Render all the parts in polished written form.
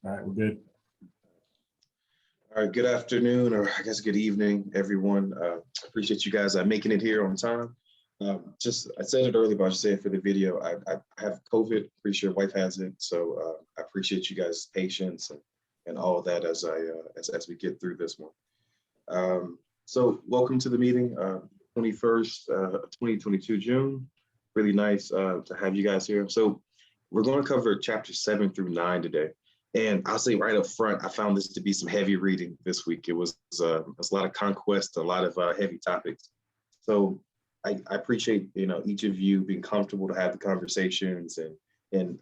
All right, we're good. All right, good afternoon, or I guess good evening, everyone. Appreciate you guys making it here on time. I said it earlier, but I'll just say it for the video. I have COVID, pretty sure wife has it. So I appreciate you guys' patience and all of that as we get through this one. So welcome to the meeting, 21st, 2022 June. Really nice to have you guys here. So we're going to cover chapters 7 through 9 today. And I'll say right up front, I found this to be some heavy reading this week. It was a lot of conquest, a lot of heavy topics. So I appreciate each of you being comfortable to have the conversations, and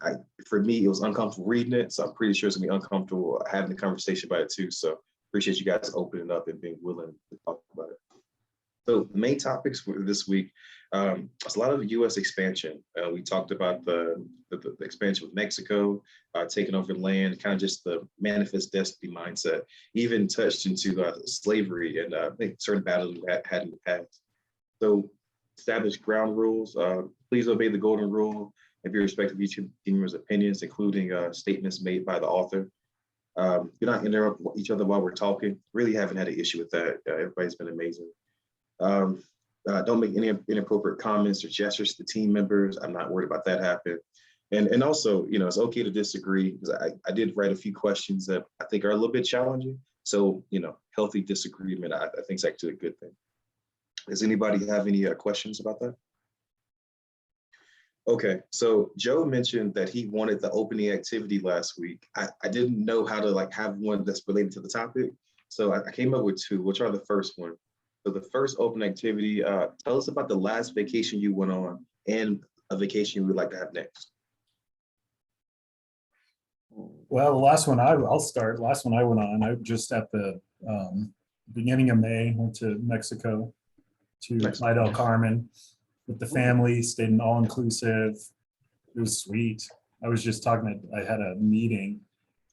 for me it was uncomfortable reading it, so I'm pretty sure it's gonna be uncomfortable having the conversation about it too. So appreciate you guys opening up and being willing to talk about it. So the main topics for this week, it's a lot of U.S. expansion. We talked about the expansion with Mexico, taking over land, kind of just the manifest destiny mindset, even touched into slavery and I think certain battles we had in the past. So establish ground rules. Please obey the golden rule and be respectful of each team's opinions, including statements made by the author. Do not interrupt each other while we're talking. Really haven't had an issue with that. Everybody's been amazing. Don't make any inappropriate comments or gestures to team members. I'm not worried about that happening. And also, it's okay to disagree, because I did write a few questions that I think are a little bit challenging. So, healthy disagreement, I think is actually a good thing. Does anybody have any questions about that? Okay, so Joe mentioned that he wanted the opening activity last week. I didn't know how to have one that's related to the topic. So I came up with two, which are the first one. So the first open activity, tell us about the last vacation you went on and a vacation you would like to have next. Well, the last one I'll start. Last one I went on, I just at the beginning of May went to Mexico to Playa del Carmen with the family, stayed in all-inclusive. It was sweet. I was just talking, I had a meeting.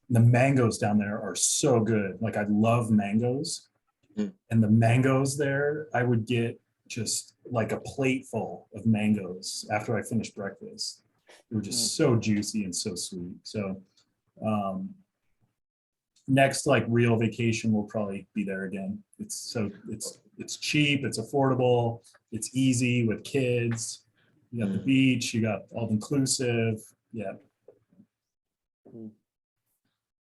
The mangoes down there are so good. Like, I love mangoes. And the mangoes there, I would get just like a plate full of mangoes after I finished breakfast. They were just so juicy and so sweet. So next real vacation will probably be there again. It's cheap, it's affordable, it's easy with kids. You got the beach, you got all inclusive. Yeah.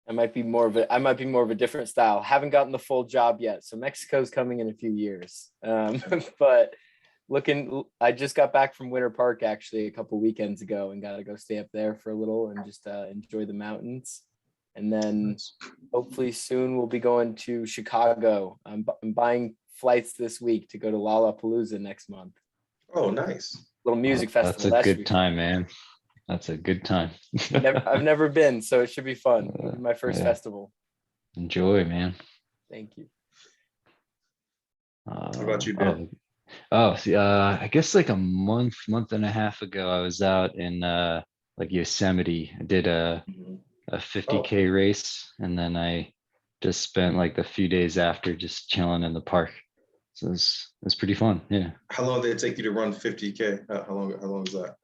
I might be more of a different style. Haven't gotten the full job yet, so Mexico's coming in a few years. But I just got back from Winter Park actually a couple weekends ago and got to go stay up there for a little and just enjoy the mountains. And then hopefully soon we'll be going to Chicago. I'm buying flights this week to go to Lollapalooza next month. Oh, nice. Little music festival. That's a good time, man. That's a good time. I've never been, so it should be fun. My first festival. Enjoy, man. Thank you. What about you, Ben? I guess a month and a half ago, I was out in Yosemite. I did a 50K race, and then I just spent a few days after just chilling in the park. So it's pretty fun. Yeah. How long did it take you to run 50K? How long was that?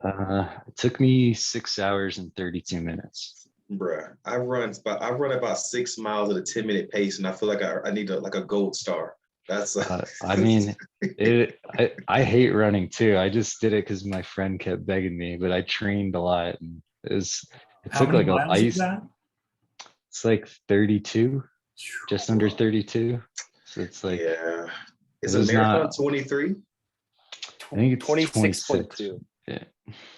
It took me 6 hours and 32 minutes. Bruh, I run about 6 miles at a 10-minute pace, and I feel like I need a gold star. That's I mean, I hate running too. I just did it because my friend kept begging me, but I trained a lot, and it How took many miles is that? It's 32, just under 32. So it's yeah. Is a marathon 23? I think it's 26.2. Yeah.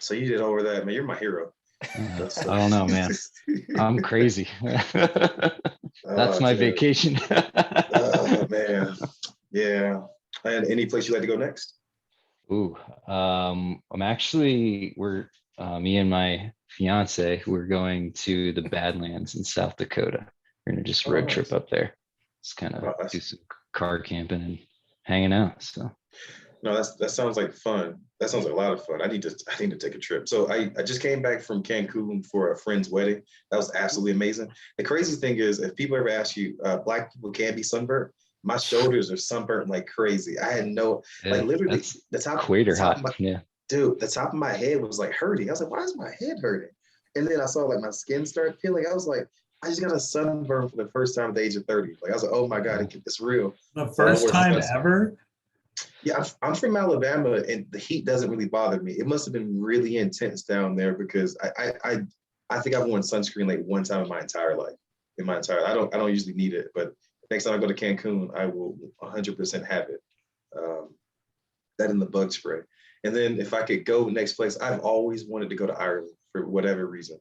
So you did over that, man. You're my hero. I don't know, man. I'm crazy. That's my vacation. Oh man. Yeah. And any place you'd like to go next? Ooh, me and my fiance, we're going to the Badlands in South Dakota. We're gonna just road trip up there. Just kind of do some car camping and hanging out. So no, that sounds like fun. That sounds like a lot of fun. I need to take a trip. So I just came back from Cancun for a friend's wedding. That was absolutely amazing. The crazy thing is, if people ever ask you, Black people can be sunburnt, my shoulders are sunburnt like crazy. I had literally the top of my head was hurting. I was like, why is my head hurting? And then I saw my skin start peeling. I was like, I just got a sunburn for the first time at the age of 30. Like I was like, oh my God, it's real. The So I first wear time sunscreen. ever? Yeah, I'm from Alabama, and the heat doesn't really bother me. It must have been really intense down there because I think I've worn sunscreen like one time in my entire life. I don't usually need it, but next time I go to Cancun, I will 100% have it. That in the bug spray. And then if I could go next place, I've always wanted to go to Ireland for whatever reason.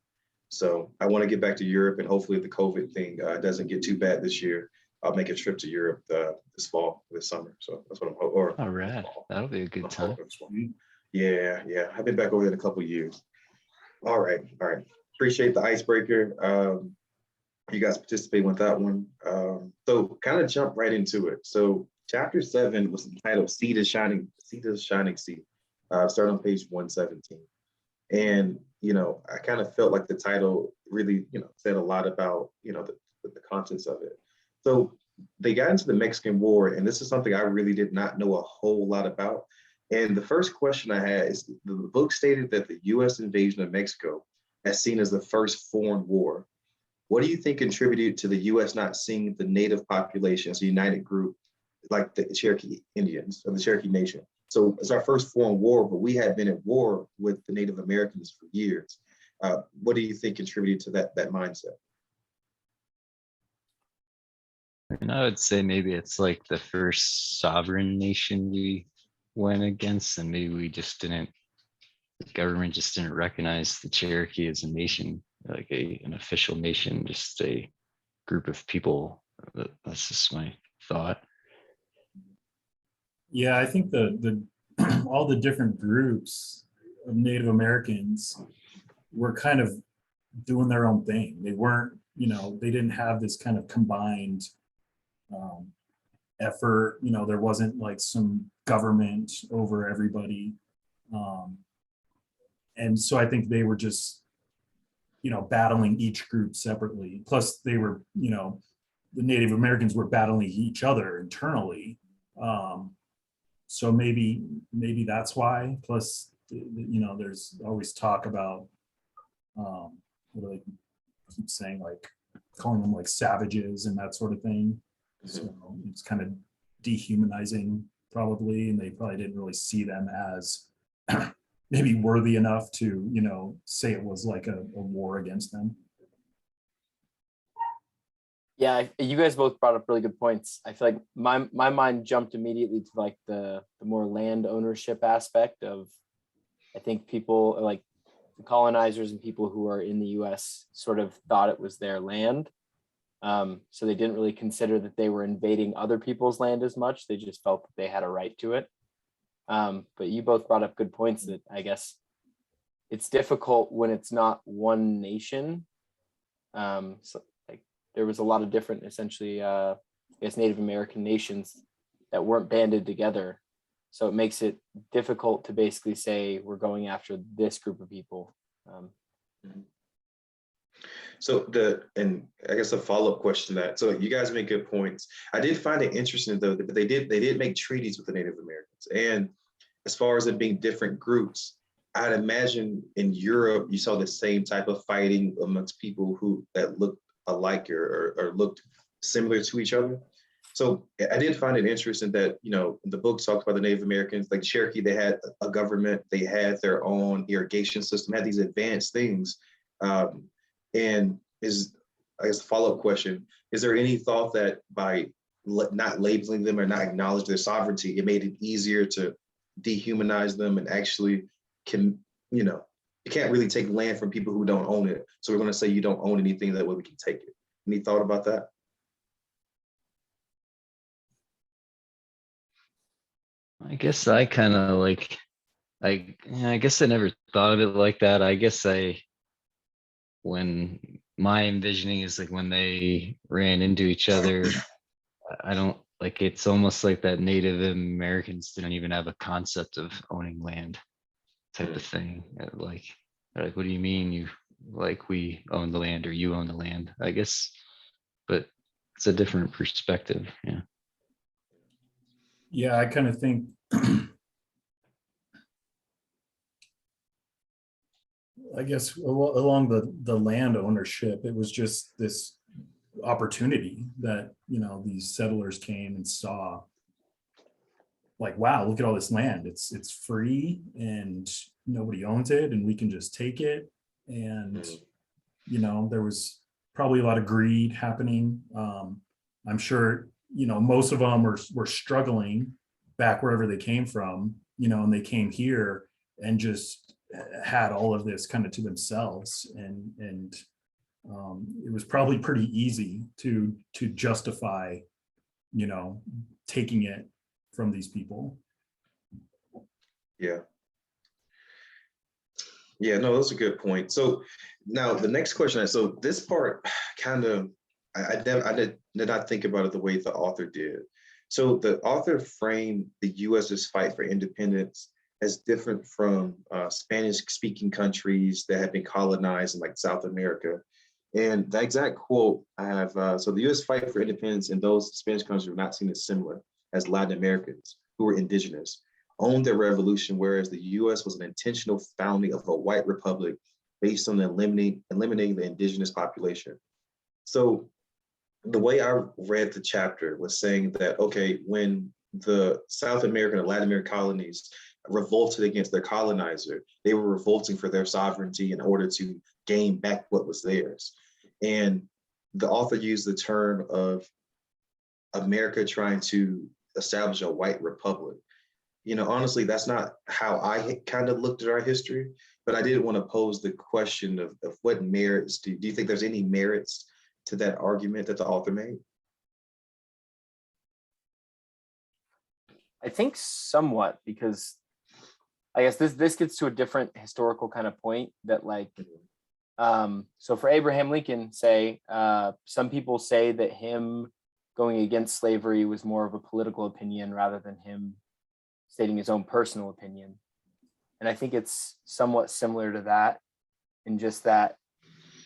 So I want to get back to Europe, and hopefully the COVID thing doesn't get too bad this year. I'll make a trip to Europe this summer. So that's what I'm hoping. Or All right, that'll be a good time. Yeah, I've been back over there in a couple of years. All right. Appreciate the icebreaker. You guys participating with that one. So kind of jump right into it. So chapter 7 was entitled Sea to Shining Sea. Start on page 117. And, I kind of felt like the title really, said a lot about, the contents of it. So they got into the Mexican War, and this is something I really did not know a whole lot about. And the first question I had is the book stated that the U.S. invasion of Mexico as seen as the first foreign war. What do you think contributed to the U.S. not seeing the native population as a united group like the Cherokee Indians or the Cherokee Nation? So it's our first foreign war, but we had been at war with the Native Americans for years. What do you think contributed to that mindset? And I would say maybe it's like the first sovereign nation we went against, and maybe the government just didn't recognize the Cherokee as a nation, like an official nation, just a group of people. That's just my thought. Yeah, I think the all the different groups of Native Americans were kind of doing their own thing. They weren't, they didn't have this kind of combined effort. There wasn't like some government over everybody. And so I think they were just, battling each group separately. Plus they were, the Native Americans were battling each other internally. So maybe that's why. Plus, there's always talk about, what I keep saying, like calling them like savages and that sort of thing. So it's kind of dehumanizing probably, and they probably didn't really see them as maybe worthy enough to, say it was like a war against them. Yeah, you guys both brought up really good points. I feel like my mind jumped immediately to like the more land ownership aspect of, I think people like the colonizers and people who are in the US sort of thought it was their land. So they didn't really consider that they were invading other people's land as much. They just felt that they had a right to it. But you both brought up good points that I guess it's difficult when it's not one nation. So like there was a lot of different, essentially, I guess Native American nations that weren't banded together. So it makes it difficult to basically say we're going after this group of people. So and I guess a follow-up question to that. So you guys make good points. I did find it interesting though that they did make treaties with the Native Americans. And as far as it being different groups, I'd imagine in Europe you saw the same type of fighting amongst people that looked alike or looked similar to each other. So I did find it interesting that, the book talks about the Native Americans, like Cherokee, they had a government, they had their own irrigation system, had these advanced things. And I guess, follow-up question, is there any thought that by not labeling them or not acknowledging their sovereignty, it made it easier to dehumanize them and actually you can't really take land from people who don't own it. So we're going to say you don't own anything, that way we can take it. Any thought about that? I guess I kind of like, I guess I never thought of it like that. I guess when my envisioning is like when they ran into each other, I don't like, it's almost like that Native Americans didn't even have a concept of owning land type of thing. Like, they're like, what do you mean we own the land or you own the land? I guess, but it's a different perspective. Yeah. Yeah, I kind of think I guess along the land ownership, it was just this opportunity that, you know, these settlers came and saw, like, wow, look at all this land. It's free and nobody owns it and we can just take it. And, you know, there was probably a lot of greed happening. I'm sure, you know, most of them were struggling back wherever they came from, you know, and they came here and just had all of this kind of to themselves. And it was probably pretty easy to justify, you know, taking it from these people. Yeah. Yeah, no, that's a good point. So now the next question, so this part kind of, I did not think about it the way the author did. So the author framed the US's fight for independence as different from Spanish-speaking countries that had been colonized in like South America. And the exact quote I have, so the US fight for independence in those Spanish countries were not seen as similar as Latin Americans who were indigenous owned their revolution, whereas the US was an intentional founding of a white republic based on eliminating the indigenous population. So the way I read the chapter was saying that, okay, when the South American and Latin American colonies revolted against their colonizer, they were revolting for their sovereignty in order to gain back what was theirs. And the author used the term of America trying to establish a white republic. You know, honestly, that's not how I kind of looked at our history, but I did want to pose the question of what merits, do you think there's any merits to that argument that the author made? I think somewhat, because I guess this gets to a different historical kind of point that, like, so for Abraham Lincoln, say, some people say that him going against slavery was more of a political opinion rather than him stating his own personal opinion. And I think it's somewhat similar to that, in just that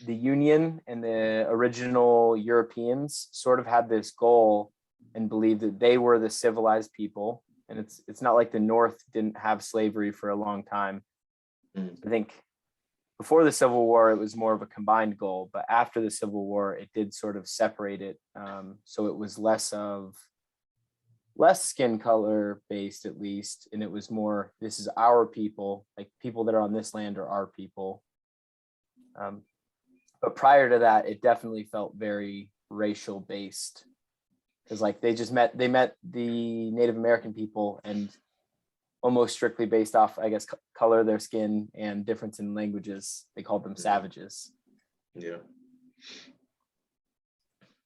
the Union and the original Europeans sort of had this goal and believed that they were the civilized people. And it's not like the North didn't have slavery for a long time. I think before the Civil War, it was more of a combined goal, but after the Civil War, it did sort of separate it. So it was less skin color based, at least. And it was more, this is our people, like people that are on this land are our people. But prior to that, it definitely felt very racial based, because like they met the Native American people, and almost strictly based off, I guess, color of their skin and difference in languages, they called them savages. Yeah.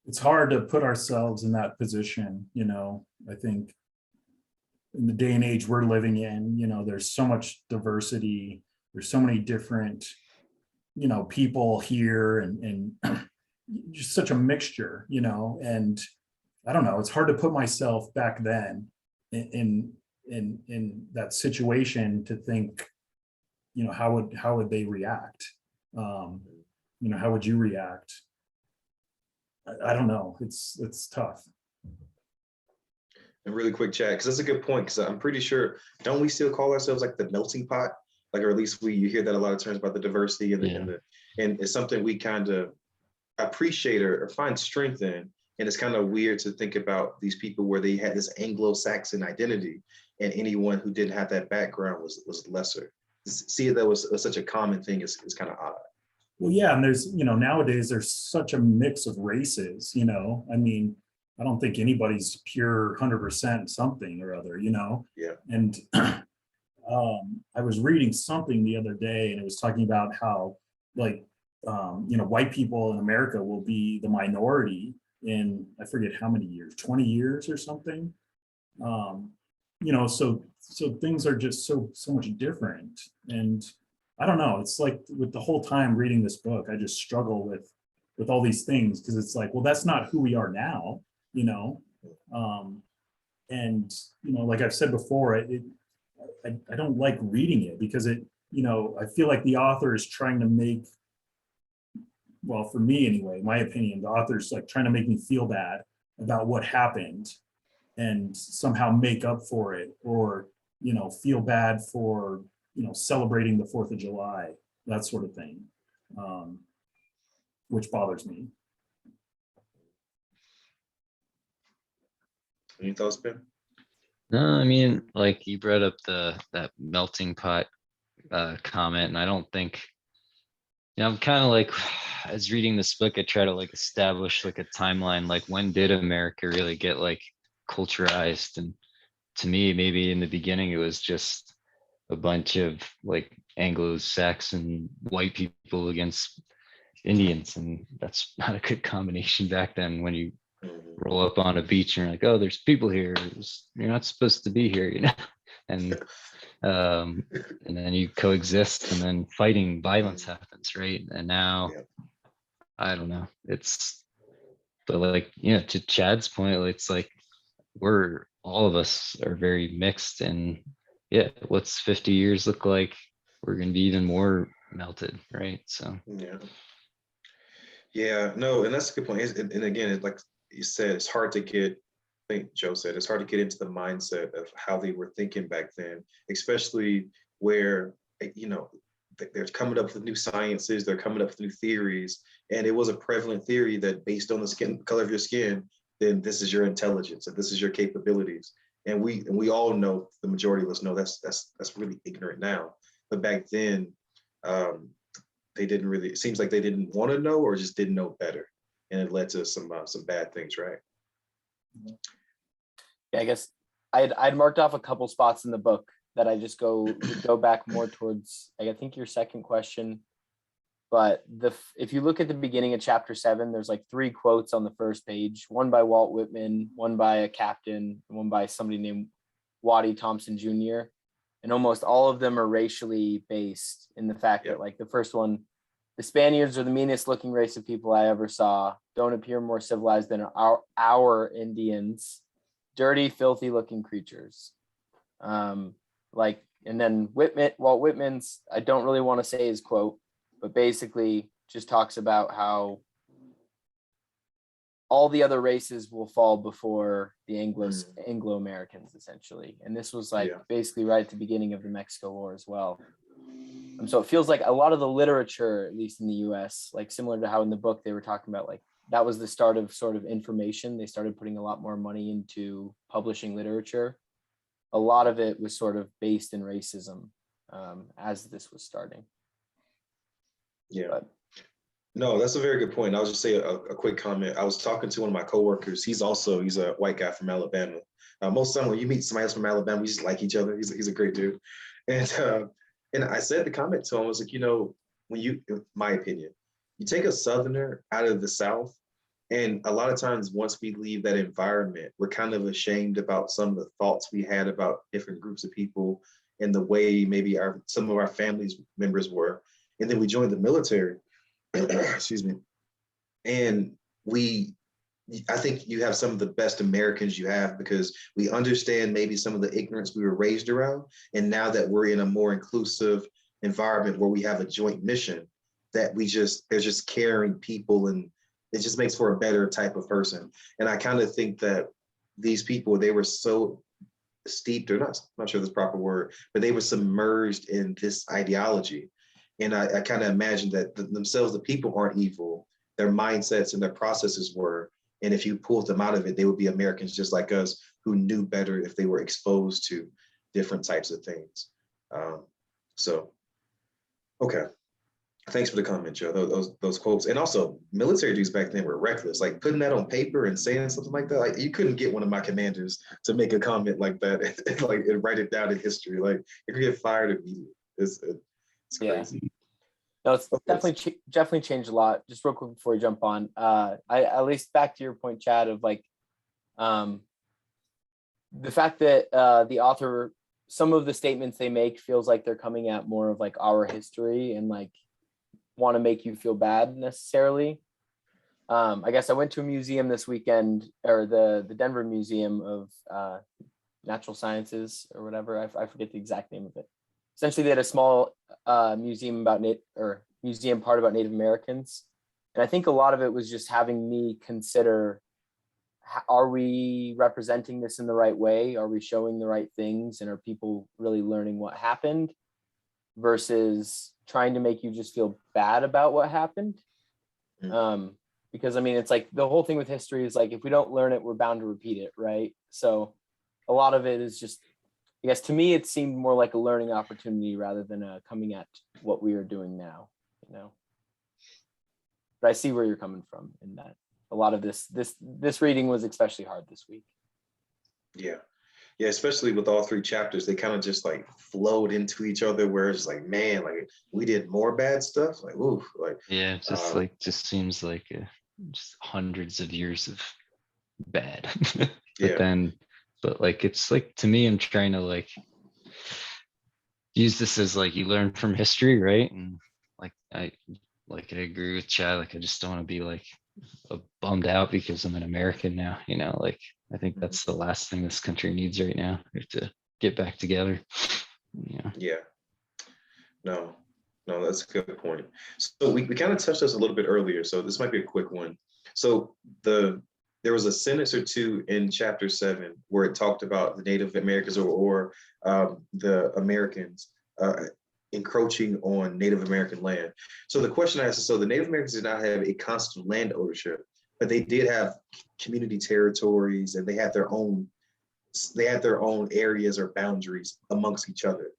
It's hard to put ourselves in that position, you know. I think in the day and age we're living in, you know, there's so much diversity, there's so many different, you know, people here, and just such a mixture, you know. And I don't know, it's hard to put myself back then in that situation to think, you know, how would they react? You know, how would you react? I don't know. It's tough. And really quick chat, because that's a good point, because I'm pretty sure, don't we still call ourselves like the melting pot? Like, or at least you hear that a lot of times about the diversity and it's something we kind of appreciate or find strength in. And it's kind of weird to think about these people where they had this Anglo-Saxon identity, and anyone who didn't have that background was lesser. See, that was such a common thing is kind of odd. Well, yeah, and there's, you know, nowadays there's such a mix of races, you know. I mean, I don't think anybody's pure 100% something or other, you know. Yeah. And I was reading something the other day, and it was talking about how, like, you know, white people in America will be the minority in, I forget how many years, 20 years or something. You know, so things are just so much different. And I don't know, it's like with the whole time reading this book, I just struggle with all these things, because it's like, well, that's not who we are now, you know. And, you know, like I've said before, I don't like reading it, because it, you know, I feel like the author is trying to make, well, for me anyway, my opinion, the author's like trying to make me feel bad about what happened and somehow make up for it, or, you know, feel bad for, you know, celebrating the 4th of July. that sort of thing, which bothers me. Any thoughts, Ben? No, I mean, like you brought up that melting pot comment, and I don't think, I'm kind of like, as reading this book, I try to like establish like a timeline, like when did America really get like culturized? And to me, maybe in the beginning, it was just a bunch of like Anglo-Saxon white people against Indians, and that's not a good combination back then. When you roll up on a beach and you're like, oh, there's people here. You're not supposed to be here, you know? And then you coexist, and then fighting violence happens, right? And now, I don't know. But like, to Chad's point, it's like all of us are very mixed, and yeah, what's 50 years look like? We're going to be even more melted, right? So yeah, no, and that's a good point. And again, it's like you said, it's hard to get, I think Joe said, it's hard to get into the mindset of how they were thinking back then, especially where, they're coming up with new sciences, they're coming up with new theories. And it was a prevalent theory that based on the color of your skin, then this is your intelligence and this is your capabilities. And we all know, the majority of us know that's really ignorant now. But back then, they didn't really, it seems like they didn't want to know, or just didn't know better. And it led to some bad things, right? Yeah, I guess I'd marked off a couple spots in the book that I just would go back more towards, I think, your second question. But if you look at the beginning of chapter 7, there's like 3 quotes on the first page, one by Walt Whitman, one by a captain, and one by somebody named Waddy Thompson Jr. And almost all of them are racially based in the fact that, like, the first one, the Spaniards are the meanest looking race of people I ever saw, don't appear more civilized than our Indians, dirty, filthy looking creatures. And then Walt Whitman's, I don't really want to say his quote, but basically just talks about how all the other races will fall before the Anglo-Americans, essentially. And this was basically right at the beginning of the Mexico War as well. So it feels like a lot of the literature, at least in the US, like similar to how in the book they were talking about, like that was the start of sort of information. They started putting a lot more money into publishing literature. A lot of it was sort of based in racism as this was starting. No, that's a very good point. I'll just say a quick comment. I was talking to one of my coworkers. He's a white guy from Alabama. Most of the time when you meet somebody else from Alabama, you just like each other. He's a great dude. And I said the comment to him, I was like, in my opinion, you take a Southerner out of the South, and a lot of times once we leave that environment, we're kind of ashamed about some of the thoughts we had about different groups of people and the way maybe some of our families members were. And then we joined the military. Excuse me. And I think you have some of the best Americans you have, because we understand maybe some of the ignorance we were raised around. And now that we're in a more inclusive environment where we have a joint mission, that they're just caring people, and it just makes for a better type of person. And I kind of think that these people, they were so steeped, or not, I'm not sure the proper word, but they were submerged in this ideology. And I kind of imagine that themselves, the people aren't evil, their mindsets and their processes were. And if you pulled them out of it, they would be Americans just like us, who knew better if they were exposed to different types of things. Okay. Thanks for the comment, Joe. Those quotes. And also, military dudes back then were reckless. Like putting that on paper and saying something like that. Like you couldn't get one of my commanders to make a comment like that and write it down in history. Like it could get fired immediately. It's crazy. No, it's definitely changed a lot. Just real quick before we jump on, I at least back to your point, Chad, of like the fact that the author, some of the statements they make feels like they're coming at more of like our history and like want to make you feel bad necessarily. I guess I went to a museum this weekend, or the Denver Museum of Natural Sciences or whatever. I forget the exact name of it. Essentially, they had a small museum part about Native Americans. And I think a lot of it was just having me consider, are we representing this in the right way? Are we showing the right things? And are people really learning what happened? Versus trying to make you just feel bad about what happened. Because I mean, it's like the whole thing with history is like, if we don't learn it, we're bound to repeat it, right? So a lot of it is just, I guess to me, it seemed more like a learning opportunity rather than coming at what we are doing now, you know. But I see where you're coming from in that a lot of this reading was especially hard this week. Yeah. Yeah, especially with all three chapters, they kind of just like flowed into each other where it's like, man, like we did more bad stuff. Like, ooh, like Yeah, it's just just seems like just hundreds of years of bad. Yeah. But like it's like, to me, I'm trying to like use this as like, you learn from history, right? And like I agree with Chad. Like I just don't want to be like bummed out because I'm an American now, you know, like I think that's the last thing this country needs right now. We have to get back together. Yeah. Yeah. No, that's a good point. So we kind of touched this a little bit earlier, so this might be a quick one. So there was a sentence or two in chapter 7 where it talked about the Native Americans or the Americans encroaching on Native American land. So the question I asked is, so the Native Americans did not have a constant land ownership, but they did have community territories, and they had their own areas or boundaries amongst each other.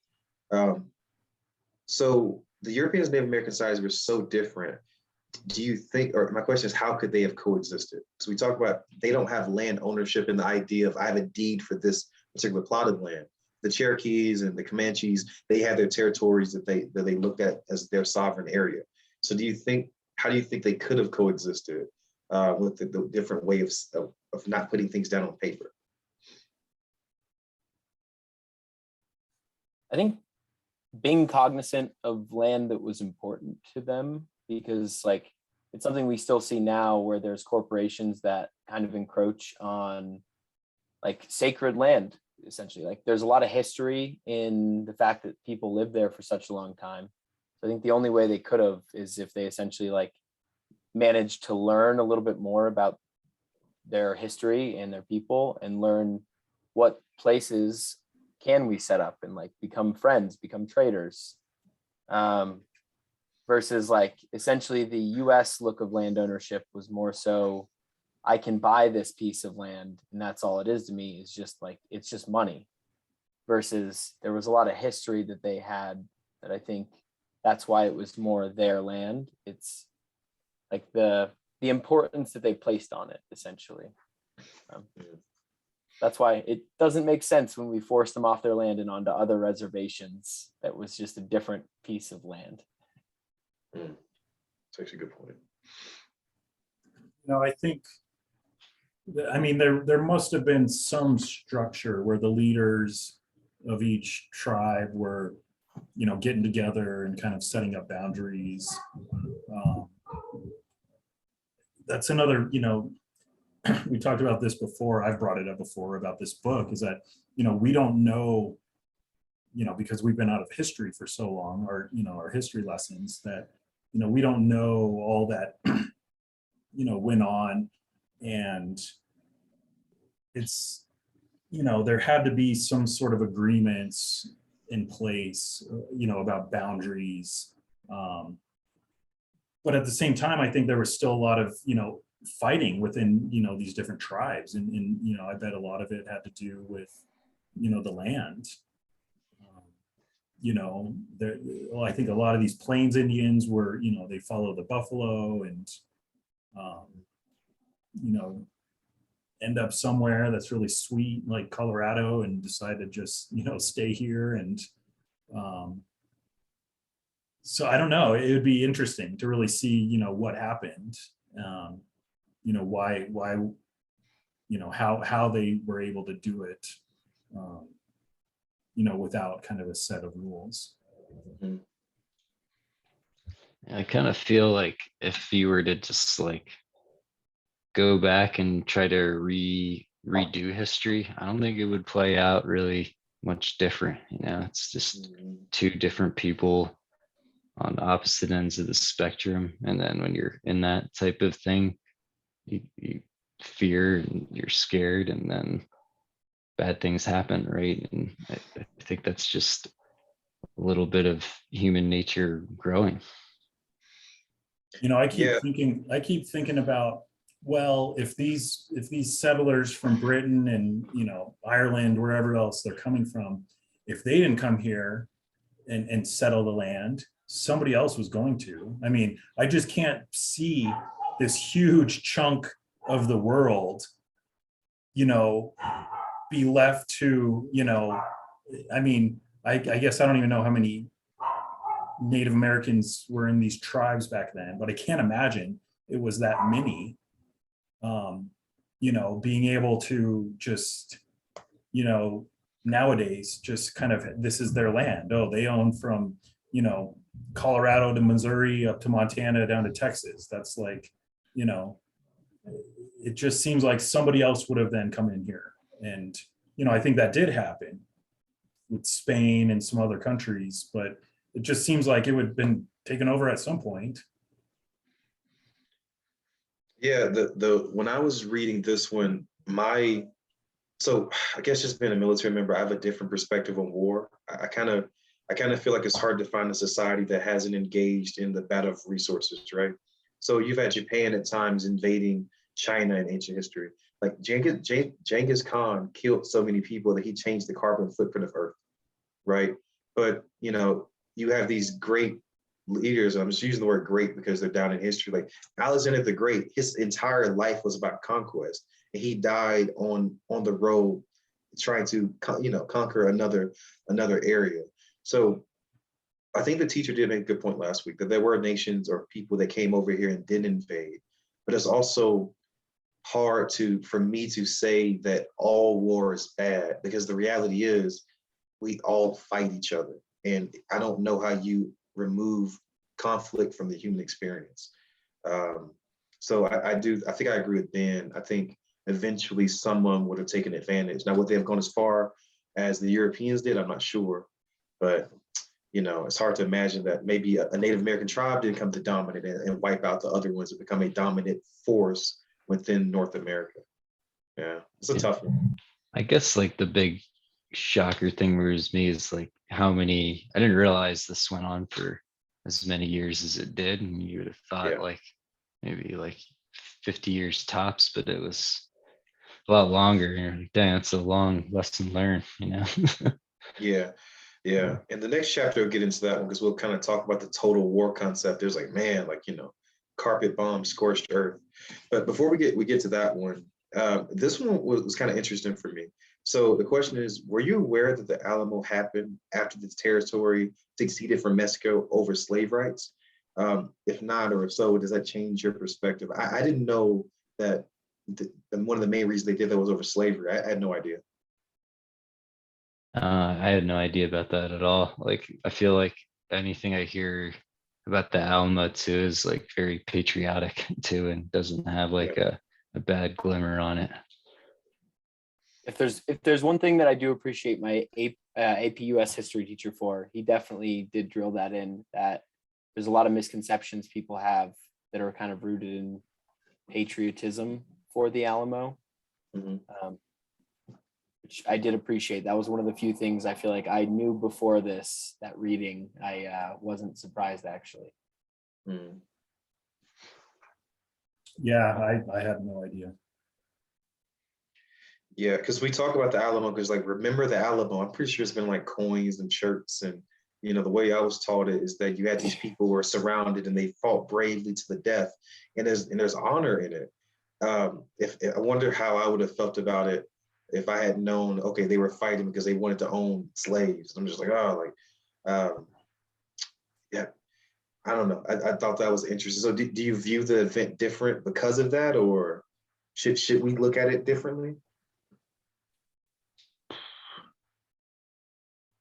So the Europeans and Native American societies were so different. Do you think, or my question is, how could they have coexisted? So we talk about they don't have land ownership and the idea of I have a deed for this particular plot of land. The Cherokees and the Comanches, they had their territories that they looked at as their sovereign area. So how do you think they could have coexisted with the different way of not putting things down on paper? I think being cognizant of land that was important to them, because like it's something we still see now where there's corporations that kind of encroach on like sacred land, essentially. Like there's a lot of history in the fact that people lived there for such a long time. So I think the only way they could have is if they essentially like managed to learn a little bit more about their history and their people, and learn what places can we set up and like become friends, become traders, versus like essentially the US look of land ownership was more so I can buy this piece of land and that's all it is to me, is just like it's just money, versus there was a lot of history that they had that I think that's why it was more their land. It's like the importance that they placed on it, essentially. That's why it doesn't make sense when we forced them off their land and onto other reservations that was just a different piece of land. That's actually a good point. I think, I mean, there must have been some structure where the leaders of each tribe were, getting together and kind of setting up boundaries. That's another, we talked about this before, I've brought it up before about this book, is that, we don't know, because we've been out of history for so long, or, our history lessons, that, we don't know all that, went on. And it's, there had to be some sort of agreements in place, about boundaries. But at the same time, I think there was still a lot of, fighting within, these different tribes. And, I bet a lot of it had to do with, the land. I think a lot of these Plains Indians were, they follow the buffalo and, end up somewhere that's really sweet, like Colorado, and decide to just, stay here. And so I don't know, it would be interesting to really see, what happened, why, how they were able to do it, without kind of a set of rules. I kind of feel like if you were to just like go back and try to redo history, I don't think it would play out really much different. It's just two different people on opposite ends of the spectrum. And then when you're in that type of thing, you fear and you're scared, and then bad things happen, right? And I think that's just a little bit of human nature growing. You know, Yeah. I keep thinking about, well, if these settlers from Britain and, you know, Ireland, wherever else they're coming from, if they didn't come here and settle the land, somebody else was going to. I mean, I just can't see this huge chunk of the world, you know, be left to, you know, I mean, I guess I don't even know how many Native Americans were in these tribes back then, but I can't imagine it was that many. You know, being able to just, you know, nowadays just kind of, this is their land. Oh, they own from, you know, Colorado to Missouri up to Montana down to Texas. That's like, you know, it just seems like somebody else would have then come in here. And, you know, I think that did happen with Spain and some other countries, but it just seems like it would have been taken over at some point. Yeah, the when I was reading this one, so I guess just being a military member, I have a different perspective on war. I kind of feel like it's hard to find a society that hasn't engaged in the battle of resources, right? So you've had Japan at times invading China in ancient history. Like Genghis Khan killed so many people that he changed the carbon footprint of Earth, right? But you know, you have these great leaders. I'm just using the word great because they're down in history. Like Alexander the Great, his entire life was about conquest, and he died on the road trying to conquer another area. So I think the teacher did make a good point last week that there were nations or people that came over here and didn't invade, but it's also hard for me to say that all war is bad, because the reality is we all fight each other, and I don't know how you remove conflict from the human experience. So I think I agree with Ben. I think eventually someone would have taken advantage. Now, would they have gone as far as the Europeans did? I'm not sure, but you know, it's hard to imagine that maybe a Native American tribe didn't come to dominate and wipe out the other ones and become a dominant force within North America. Yeah, it's a tough one. I guess like the big shocker thing was me is like how many, I didn't realize this went on for as many years as it did. And you would have thought Yeah. like maybe like 50 years tops, but it was a lot longer. You're like, dang, that's a long lesson learned, you know? Yeah, yeah. And the next chapter will get into that one because we'll kind of talk about the total war concept. There's like, man, like, you know, carpet bomb, scorched earth. But before we get to that one, this one was kind of interesting for me. So the question is, were you aware that the Alamo happened after the territory seceded from Mexico over slave rights? If not, or if so, does that change your perspective? I didn't know that one of the main reasons they did that was over slavery. I had no idea. I had no idea about that at all. Like, I feel like anything I hear about the Alma too is like very patriotic too, and doesn't have like a bad glimmer on it. If there's one thing that I do appreciate my AP US history teacher for, he definitely did drill that in, that there's a lot of misconceptions people have that are kind of rooted in patriotism for the Alamo, which I did appreciate. That was one of the few things I feel like I knew before that reading. I wasn't surprised actually. Yeah, I had no idea. Yeah, because we talk about the Alamo because, like, remember the Alamo? I'm pretty sure it's been like coins and shirts, and you know the way I was taught it is that you had these people who were surrounded and they fought bravely to the death, and there's honor in it. If I wonder how I would have felt about it if I had known, okay, they were fighting because they wanted to own slaves. I'm just like, oh, like, yeah, I don't know. I thought that was interesting. So, do you view the event different because of that, or should we look at it differently?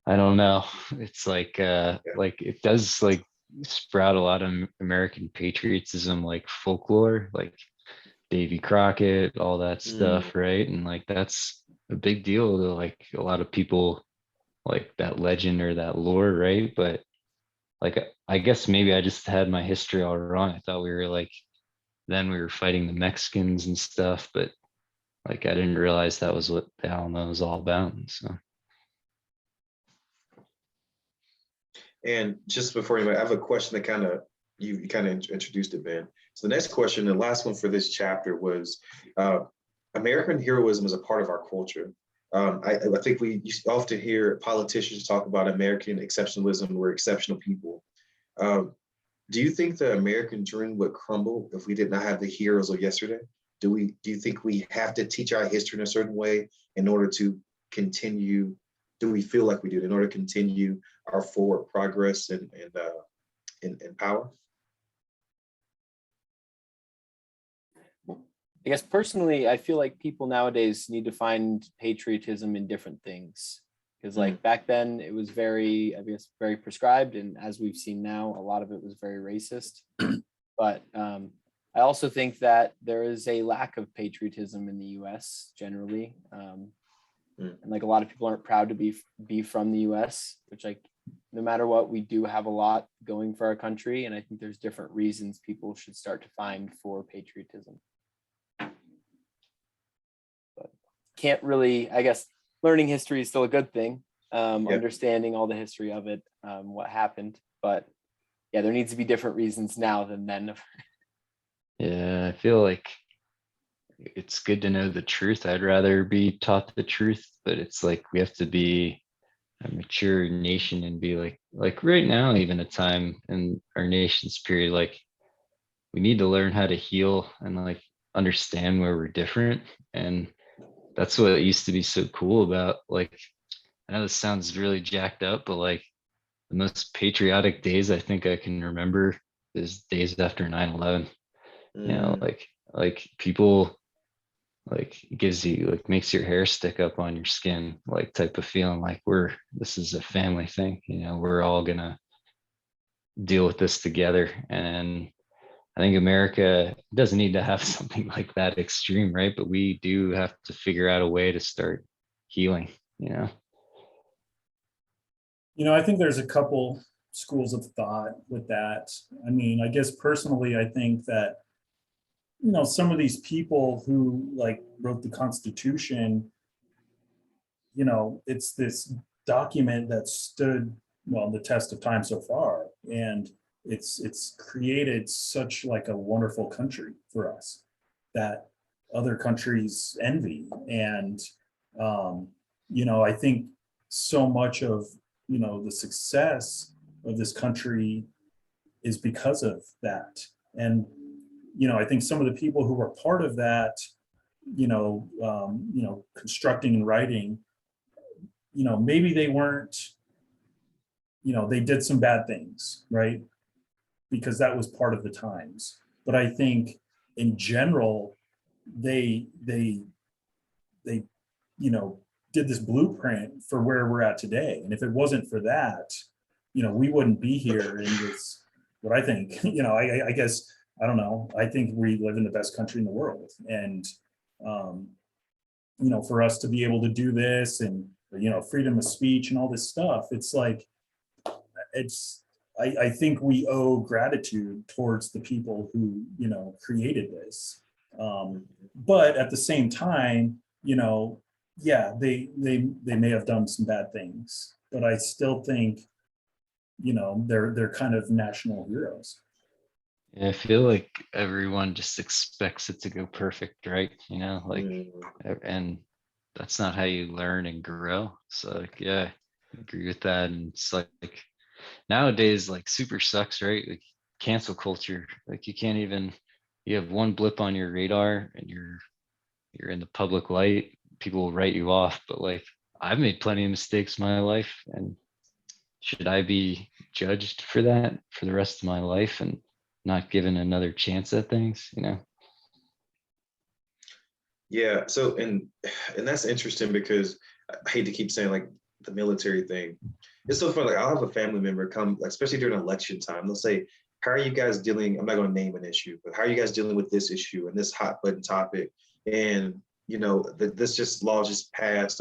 I don't know. It's like it does like sprout a lot of American patriotism, like folklore, like Davy Crockett, all that stuff, right? And like that's a big deal to like a lot of people, like that legend or that lore, right? But like I guess maybe I just had my history all wrong. I thought we were like then we were fighting the Mexicans and stuff, but like I didn't realize that was what the Alamo was all about. So And just before you, I have a question that you kind of introduced it, Ben. So the next question, the last one for this chapter was, American heroism is a part of our culture. I think you often hear politicians talk about American exceptionalism. We're exceptional people. Do you think the American dream would crumble if we did not have the heroes of yesterday? Do you think we have to teach our history in a certain way in order to continue? Do we feel like we do in order to continue our forward progress and power? I guess personally, I feel like people nowadays need to find patriotism in different things. Because like back then it was very, I guess, very prescribed. And as we've seen now, a lot of it was very racist. But I also think that there is a lack of patriotism in the US generally. And like a lot of people aren't proud to be from the US, which like no matter what, we do have a lot going for our country. And I think there's different reasons people should start to find for patriotism. But can't really, I guess, learning history is still a good thing. Understanding all the history of it, what happened. But yeah, there needs to be different reasons now than then. Yeah, I feel like it's good to know the truth. I'd rather be taught the truth, but it's like we have to be a mature nation and be like right now, even a time in our nation's period, like we need to learn how to heal and like understand where we're different. And that's what used to be so cool about, like, I know this sounds really jacked up, but like the most patriotic days I think I can remember is days after 9/11. You know, like people, like it gives you, like makes your hair stick up on your skin, like type of feeling like this is a family thing, you know, we're all gonna deal with this together. And I think America doesn't need to have something like that extreme, right? But we do have to figure out a way to start healing, you know? I think there's a couple schools of thought with that. I mean, I guess personally, I think that, some of these people who like wrote the Constitution, it's this document that stood, well, the test of time so far. And it's created such like a wonderful country for us that other countries envy. And, I think so much of, the success of this country is because of that. And, I think some of the people who were part of that, constructing and writing, maybe they weren't, they did some bad things, right? Because that was part of the times. But I think in general, they did this blueprint for where we're at today. And if it wasn't for that, we wouldn't be here in this, what I think, I guess, I don't know. I think we live in the best country in the world. And, for us to be able to do this and, freedom of speech and all this stuff, it's like, I think we owe gratitude towards the people who, created this. But at the same time, yeah, they may have done some bad things, but I still think, they're kind of national heroes. Yeah, I feel like everyone just expects it to go perfect, right? And that's not how you learn and grow. So like, yeah, I agree with that. And it's like nowadays, like super sucks, right? Like cancel culture, like you have one blip on your radar and you're in the public light, people will write you off. But like I've made plenty of mistakes in my life, and should I be judged for that for the rest of my life and not given another chance at things, Yeah. So, and that's interesting because I hate to keep saying like the military thing. It's so funny. Like I'll have a family member come, like, especially during election time. They'll say, "How are you guys dealing?" I'm not going to name an issue, but how are you guys dealing with this issue and this hot button topic? And this just law just passed,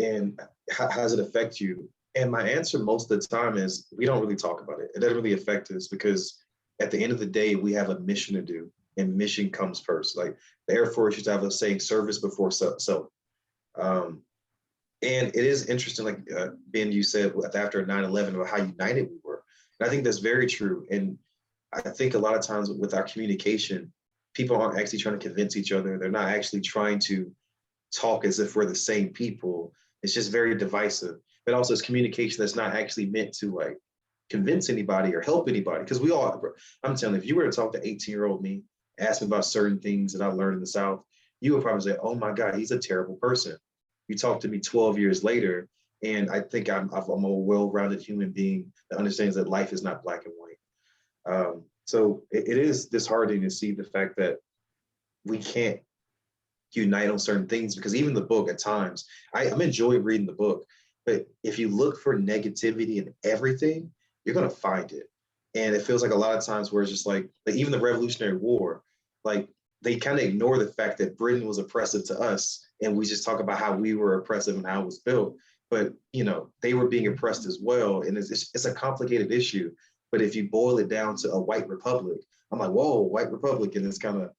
and how does it affect you? And my answer most of the time is we don't really talk about it. It doesn't really affect us because at the end of the day, we have a mission to do, and mission comes first. Like the Air Force used to have a saying, "Service before self." And it is interesting, like Ben, you said after 9/11 about how united we And I think that's very true. And I think a lot of times with our communication, people aren't actually trying to convince each other. They're not actually trying to talk as if we're the same people. It's just very divisive. But also it's communication that's not actually meant to like convince anybody or help anybody. Because we all, I'm telling you, if you were to talk to 18-year-old me, ask me about certain things that I learned in the South, you would probably say, oh my God, he's a terrible person. You talk to me 12 years later, and I think I'm a well-rounded human being that understands that life is not black and white. So it is disheartening to see the fact that we can't unite on certain things, because even the book at times, I'm enjoying reading the book, but if you look for negativity in everything, you're going to find it. And it feels like a lot of times where it's just like even the Revolutionary War, like they kind of ignore the fact that Britain was oppressive to us. And we just talk about how we were oppressive and how it was built. But, you know, they were being oppressed as well. And it's a complicated issue. But if you boil it down to a white republic, I'm like, whoa, white republic. And it's kind of,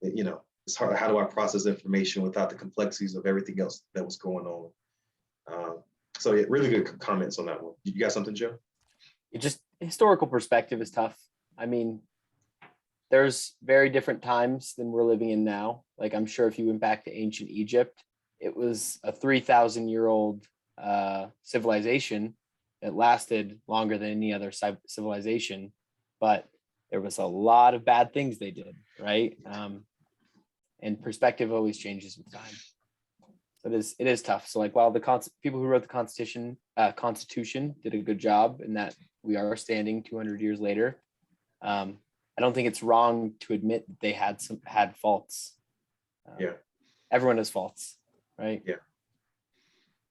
you know, it's hard. How do I process information without the complexities of everything else that was going on? So yeah, really good comments on that one. You got something, Joe? It just historical perspective is tough. I mean, there's very different times than we're living in now. Like I'm sure if you went back to ancient Egypt, it was a 3,000-year-old civilization that lasted longer than any other civilization, but there was a lot of bad things they did, right? And perspective always changes with time. So it is tough. So like while the people who wrote the Constitution did a good job in that we are standing 200 years later, I don't think it's wrong to admit that they had faults. Yeah. Everyone has faults, right? Yeah.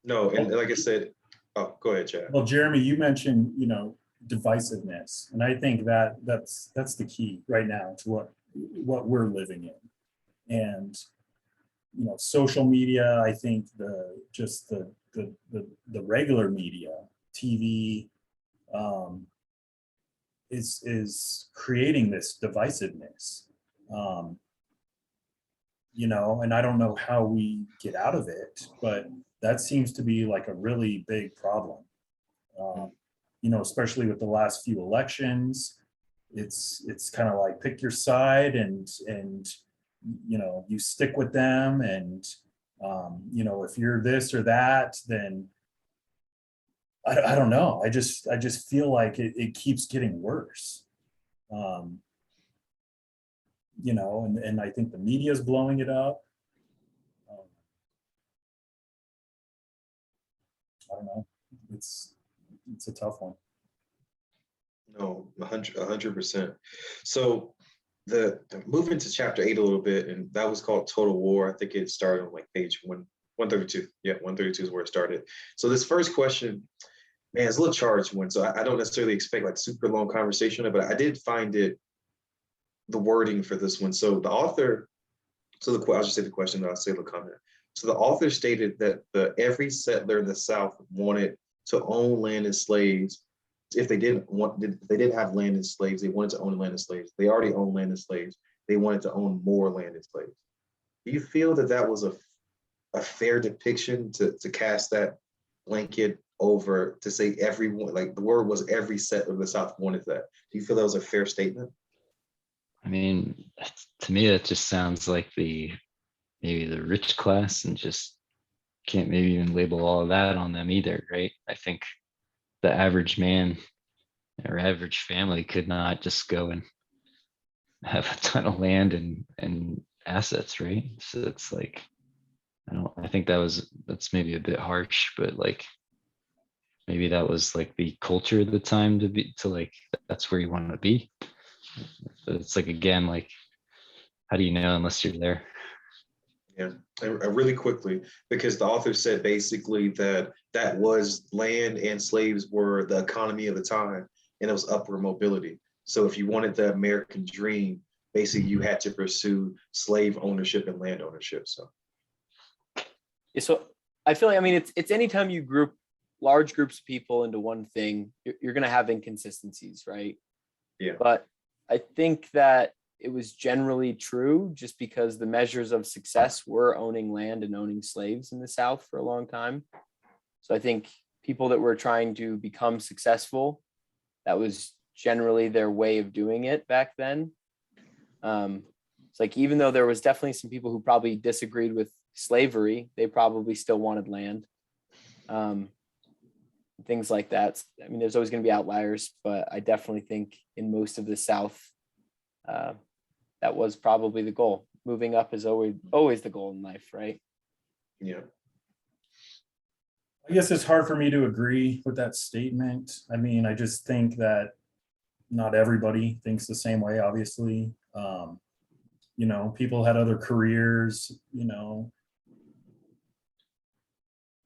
No, and like I said, oh, go ahead, Chad. Well, Jeremy, you mentioned, you know, divisiveness, and I think that's the key right now to what we're living in. And you know, social media, I think the regular media, TV, is creating this divisiveness. You know, and I don't know how we get out of it, but that seems to be like a really big problem. You know, especially with the last few elections, it's kind of like pick your side and you know, you stick with them, and you know, if you're this or that, then I don't know. I just feel like it keeps getting worse. You know, and I think the media is blowing it up. I don't know. It's a tough one. No, 100%. So the moving to chapter 8 a little bit, and that was called Total War. I think it started on like page 132. Yeah, 132 is where it started. So this first question, man, it's a little charged one. So I don't necessarily expect like super long conversation, but I did find the wording for this one. So the author, I'll just say the question, then I'll say the comment. So the author stated that every settler in the South wanted to own land and slaves. If they didn't have land and slaves, they wanted to own land and slaves. They already own land and slaves. They wanted to own more land and slaves. Do you feel that was a fair depiction to cast that blanket over to say everyone, like the word was every settler of the South wanted that? Do you feel that was a fair statement? I mean, to me, that just sounds like maybe the rich class, and just can't maybe even label all of that on them either, right? I think the average man or average family could not just go and have a ton of land and assets, right? So it's like, I think that's maybe a bit harsh, but like maybe that was like the culture of the time to like, that's where you want to be. But it's like, again, like, how do you know unless you're there? Yeah, and really quickly, because the author said basically that was land and slaves were the economy of the time, and it was upward mobility. So if you wanted the American dream, basically you had to pursue slave ownership and land ownership. So I feel like, I mean, it's anytime you group large groups of people into one thing, you're going to have inconsistencies, right? Yeah. But I think that it was generally true, just because the measures of success were owning land and owning slaves in the South for a long time. So I think people that were trying to become successful that was generally their way of doing it back then. It's like, even though there was definitely some people who probably disagreed with slavery, they probably still wanted land. Things like that. I mean, there's always going to be outliers, but I definitely think in most of the South, that was probably the goal. Moving up is always the goal in life, right? Yeah. I guess it's hard for me to agree with that statement. I mean, I just think that not everybody thinks the same way, obviously. You know, people had other careers, you know.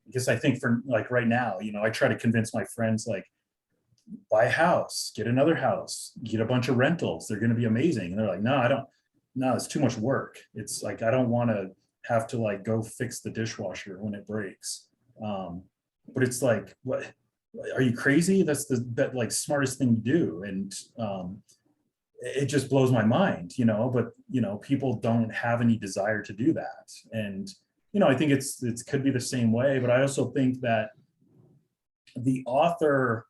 I guess I think for like right now, you know, I try to convince my friends, like, buy a house, get another house, get a bunch of rentals. They're going to be amazing. And they're like, no, it's too much work. It's like, I don't want to have to like go fix the dishwasher when it breaks. But it's like, what, are you crazy? That's the like smartest thing to do. And it just blows my mind, you know, but you know, people don't have any desire to do that. And, you know, I think it could be the same way, but I also think that the author,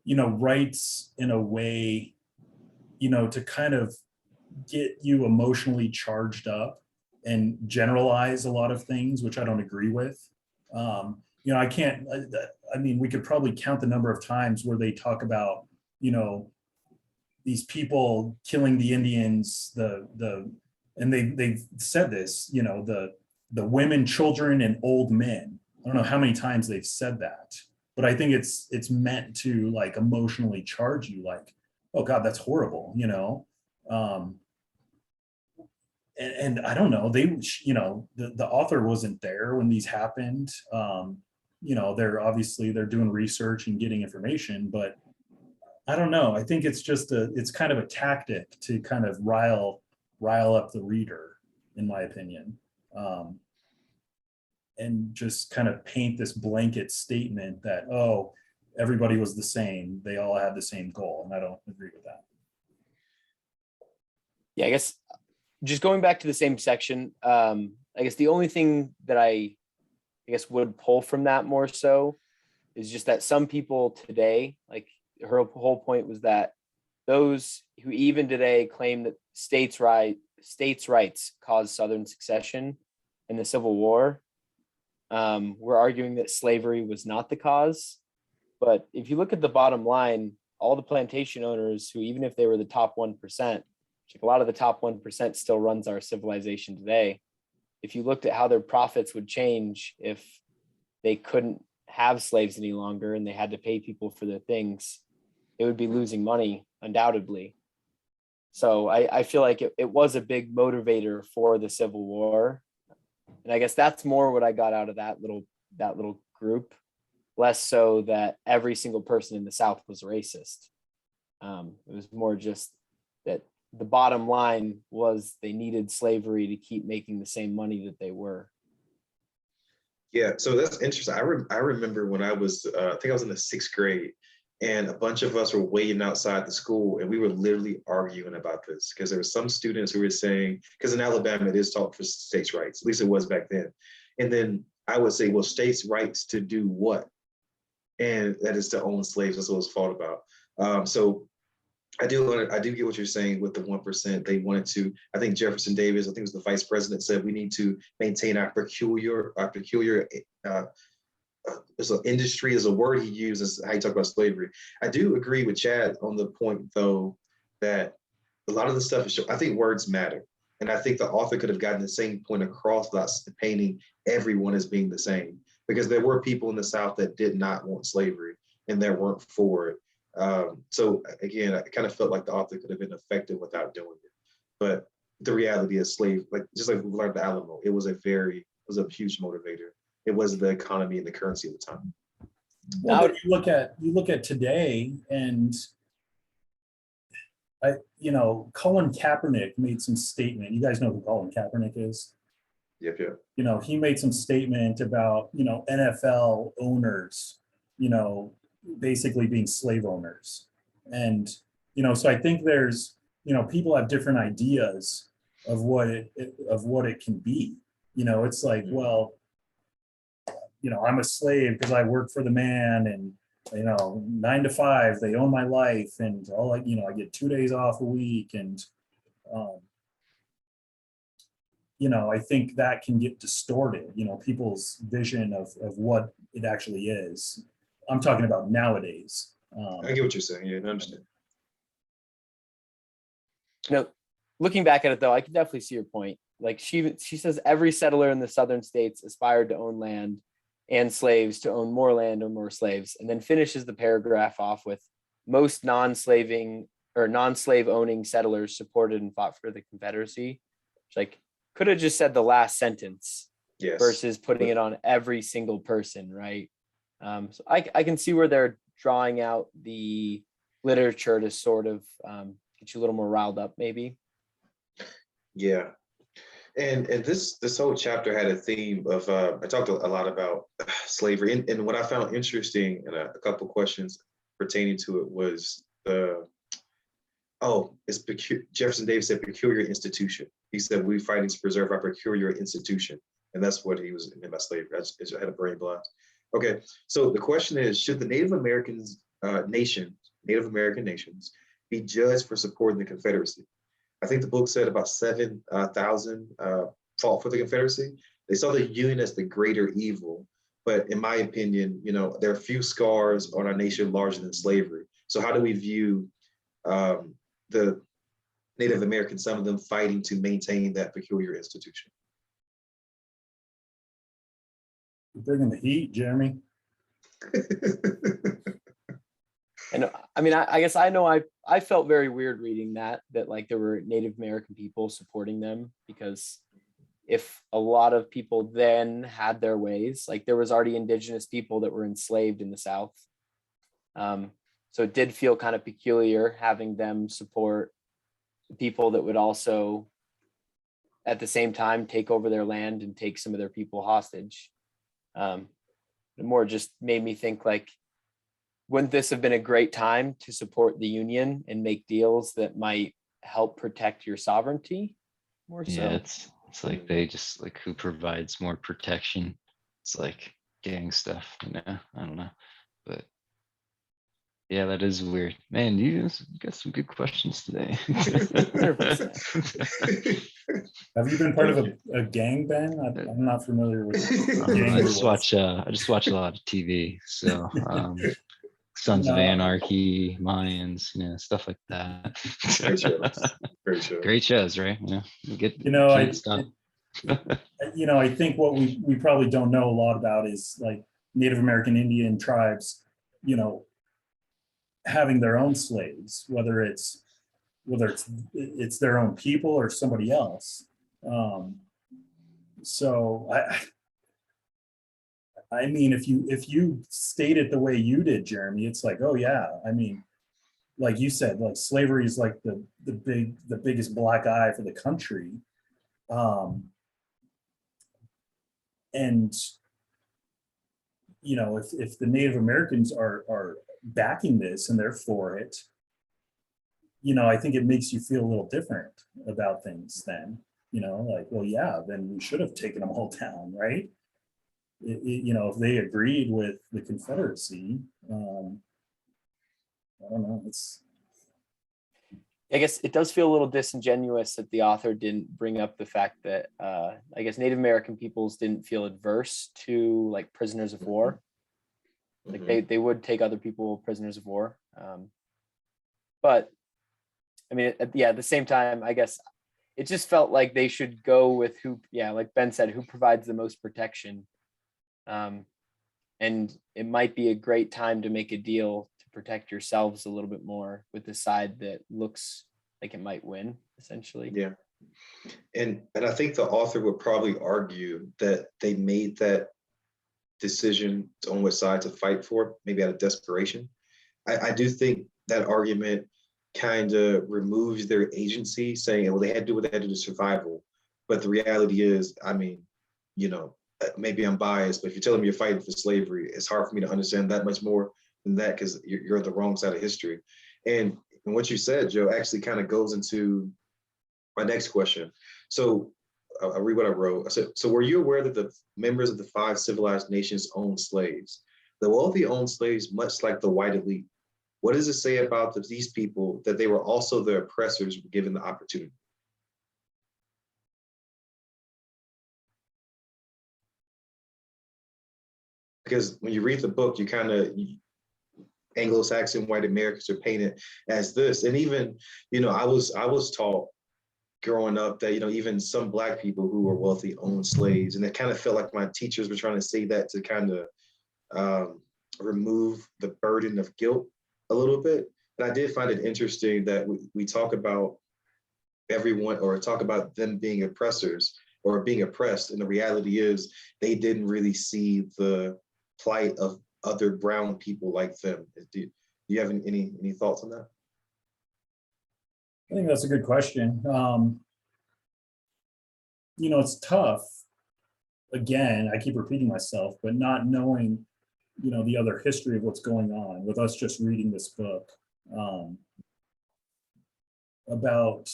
you know, writes in a way, you know, to kind of get you emotionally charged up and generalize a lot of things, which I don't agree with. You know, I mean, we could probably count the number of times where they talk about, you know, these people killing the Indians, and they've said this, you know, the women, children, and old men. I don't know how many times they've said that, but I think it's meant to like emotionally charge you, like, oh God, that's horrible, you know. And I don't know, you know, the author wasn't there when these happened. You know, they're doing research and getting information, but I don't know. I think it's just it's kind of a tactic to kind of rile up the reader, in my opinion. And just kind of paint this blanket statement that, oh, everybody was the same. They all had the same goal. And I don't agree with that. Yeah, I guess just going back to the same section, I guess the only thing that I guess would pull from that more so is just that some people today, like her whole point was that those who even today claim that states' rights caused Southern secession in the Civil War, were arguing that slavery was not the cause. But if you look at the bottom line, all the plantation owners who, even if they were the top 1%, like a lot of the top 1% still runs our civilization today. If you looked at how their profits would change if they couldn't have slaves any longer and they had to pay people for their things, it would be losing money, undoubtedly. So I feel like it was a big motivator for the Civil War. And I guess that's more what I got out of that little group, less so that every single person in the South was racist. It was more just that the bottom line was they needed slavery to keep making the same money that they were. Yeah, so that's interesting. I remember when I was, I think I was in the 6th grade, and a bunch of us were waiting outside the school, and we were literally arguing about this because there were some students who were saying, because in Alabama it is taught for states' rights, at least it was back then. And then I would say, well, states' rights to do what? And that is to own slaves. That's what it was fought about. So I do get what you're saying with the 1%. They wanted to, I think Jefferson Davis, I think it was the vice president, said we need to maintain our peculiar there's an industry, is a word he uses, how you talk about slavery. I do agree with Chad on the point, though, that a lot of the stuff is, I think words matter. And I think the author could have gotten the same point across without painting everyone as being the same, because there were people in the South that did not want slavery and that weren't for it. So again, I kind of felt like the author could have been effective without doing it. But the reality is just like we learned the Alamo, it was a huge motivator. It was the economy and the currency at the time. Well, but you look at today, and Colin Kaepernick made some statement. You guys know who Colin Kaepernick is? Yep. You know, he made some statement about, NFL owners, basically being slave owners. And, so I think there's, people have different ideas of what it can be. It's like, well, I'm a slave because I work for the man, and you know, 9 to 5, they own my life, and all like, you know, I get 2 days off a week, and you know, I think that can get distorted, you know, people's vision of what it actually is. I'm talking about nowadays. I get what you're saying. Yeah, I understand. You know, looking back at it though, I can definitely see your point. Like she says every settler in the southern states aspired to own land and slaves to own more land or more slaves, and then finishes the paragraph off with most non-slaving or non-slave owning settlers supported and fought for the Confederacy. It's like, could have just said the last sentence Yes. versus putting it on every single person, right? So I can see where they're drawing out the literature to sort of get you a little more riled up, maybe. Yeah. And this whole chapter had a theme of I talked a lot about slavery, and what I found interesting and a couple questions pertaining to it was Jefferson Davis said peculiar institution. He said we fighting to preserve our peculiar institution, and that's what he was meant by slavery. I had a brain blast. Okay, so the question is: should the Native American nations be judged for supporting the Confederacy? I think the book said about 7,000 fought for the Confederacy. They saw the Union as the greater evil, but in my opinion, you know, there are few scars on our nation larger than slavery. So how do we view the Native Americans, some of them fighting to maintain that peculiar institution? You're bringing the heat, Jeremy. And I mean, I guess I know I felt very weird reading that like there were Native American people supporting them, because if a lot of people then had their ways, like there was already indigenous people that were enslaved in the South. So it did feel kind of peculiar having them support people that would also at the same time take over their land and take some of their people hostage. It more just made me think, like, wouldn't this have been a great time to support the Union and make deals that might help protect your sovereignty more so? Yeah, it's like they just like who provides more protection. It's like gang stuff, you know. I don't know, but yeah, that is weird. Man, you got some good questions today. 100%. Have you been part of a gang, Ben? I'm not familiar with gang I just rules. watch a lot of TV. So Sons of No. Anarchy, Mayans, you know, stuff like that. Great shows. Great shows. Great shows, right? Yeah. You know, Can't stop. you know, I think what we probably don't know a lot about is like Native American Indian tribes, you know, having their own slaves, whether it's their own people or somebody else. So I mean, if you state it the way you did, Jeremy, it's like, oh yeah, I mean, like you said, like slavery is like the biggest black eye for the country. And you know, if the Native Americans are backing this and they're for it, you know, I think it makes you feel a little different about things then, you know, like, well, yeah, then we should have taken them all down, right? You know, if they agreed with the Confederacy, I don't know, I guess it does feel a little disingenuous that the author didn't bring up the fact that I guess Native American peoples didn't feel adverse to like prisoners of war. Like they would take other people prisoners of war. But I mean, at the same time, I guess it just felt like they should go with who, like Ben said, who provides the most protection. And it might be a great time to make a deal to protect yourselves a little bit more with the side that looks like it might win, essentially. Yeah. And I think the author would probably argue that they made that decision on what side to fight for, maybe out of desperation. I do think that argument kind of removes their agency, saying, well, they had to do what they had to do to survival. But the reality is, I mean, you know, maybe I'm biased, but if you're telling me you're fighting for slavery, it's hard for me to understand that much more than that, because you're on the wrong side of history. And what you said, Joe, actually kind of goes into my next question. So I'll read what I wrote. I said, so were you aware that the members of the 5 civilized nations owned slaves? the wealthy owned slaves, much like the white elite. What does it say about these people that they were also the oppressors given the opportunity? Because when you read the book, you kind of, Anglo-Saxon white Americans are painted as this. And even, I was taught growing up that, even some Black people who were wealthy owned slaves. And it kind of felt like my teachers were trying to say that to kind of remove the burden of guilt a little bit. But I did find it interesting that we talk about everyone, or talk about them being oppressors or being oppressed. And the reality is they didn't really see the plight of other brown people like them. Do you have any thoughts on that? I think that's a good question. It's tough. Again, I keep repeating myself, but not knowing, the other history of what's going on with us just reading this book about,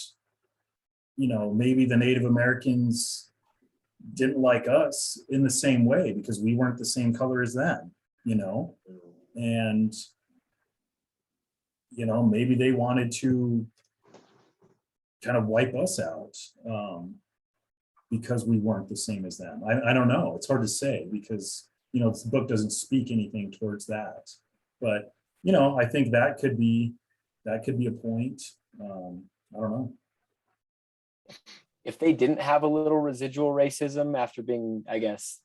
maybe the Native Americans didn't like us in the same way because we weren't the same color as them, and, maybe they wanted to kind of wipe us out because we weren't the same as them. I don't know. It's hard to say because, this book doesn't speak anything towards that. But, I think that could be a point. I don't know. If they didn't have a little residual racism after being, I guess,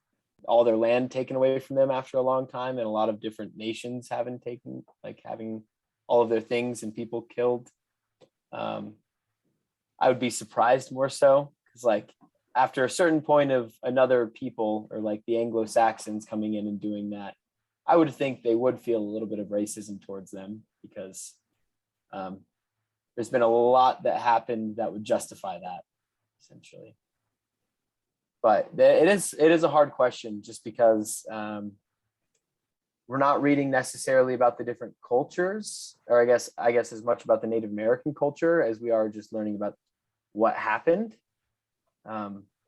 all their land taken away from them after a long time, and a lot of different nations having all of their things and people killed, I would be surprised more so, because after a certain point of another people, or the Anglo-Saxons coming in and doing that, I would think they would feel a little bit of racism towards them, because there's been a lot that happened that would justify that, essentially. But it is a hard question, just because we're not reading necessarily about the different cultures, or I guess as much about the Native American culture as we are just learning about what happened.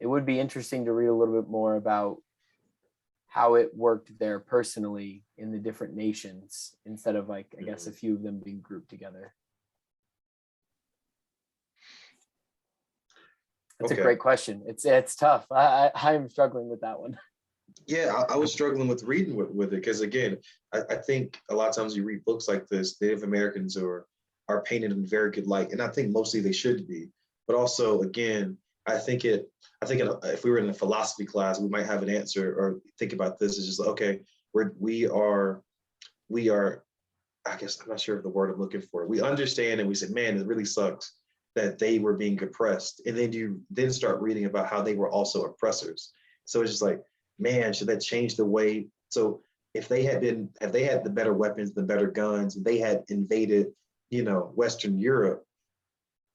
It would be interesting to read a little bit more about how it worked there personally in the different nations, instead of I guess a few of them being grouped together. That's a great question. It's tough. I'm struggling with that one. Yeah, I was struggling with reading with it because, again, I think a lot of times you read books like this, Native Americans are painted in very good light, and I think mostly they should be. But also, again, I think if we were in a philosophy class, we might have an answer or think about this. It's just okay, we are. I guess I'm not sure of the word I'm looking for. We understand and we said, man, it really sucks that they were being oppressed, and then you start reading about how they were also oppressors. So it's just like, man, should that change the way? So if they had the better weapons, the better guns, they had invaded, Western Europe,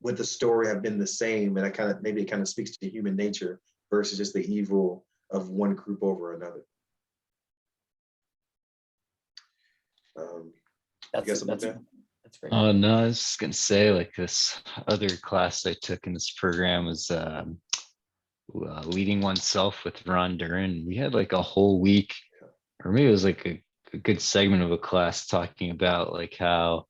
would the story have been the same? And maybe it kind of speaks to human nature versus just the evil of one group over another. That's great. Oh no, I was just gonna say, this other class I took in this program was leading oneself with Ron Duran. We had a whole week, or maybe it was a good segment of a class talking about how,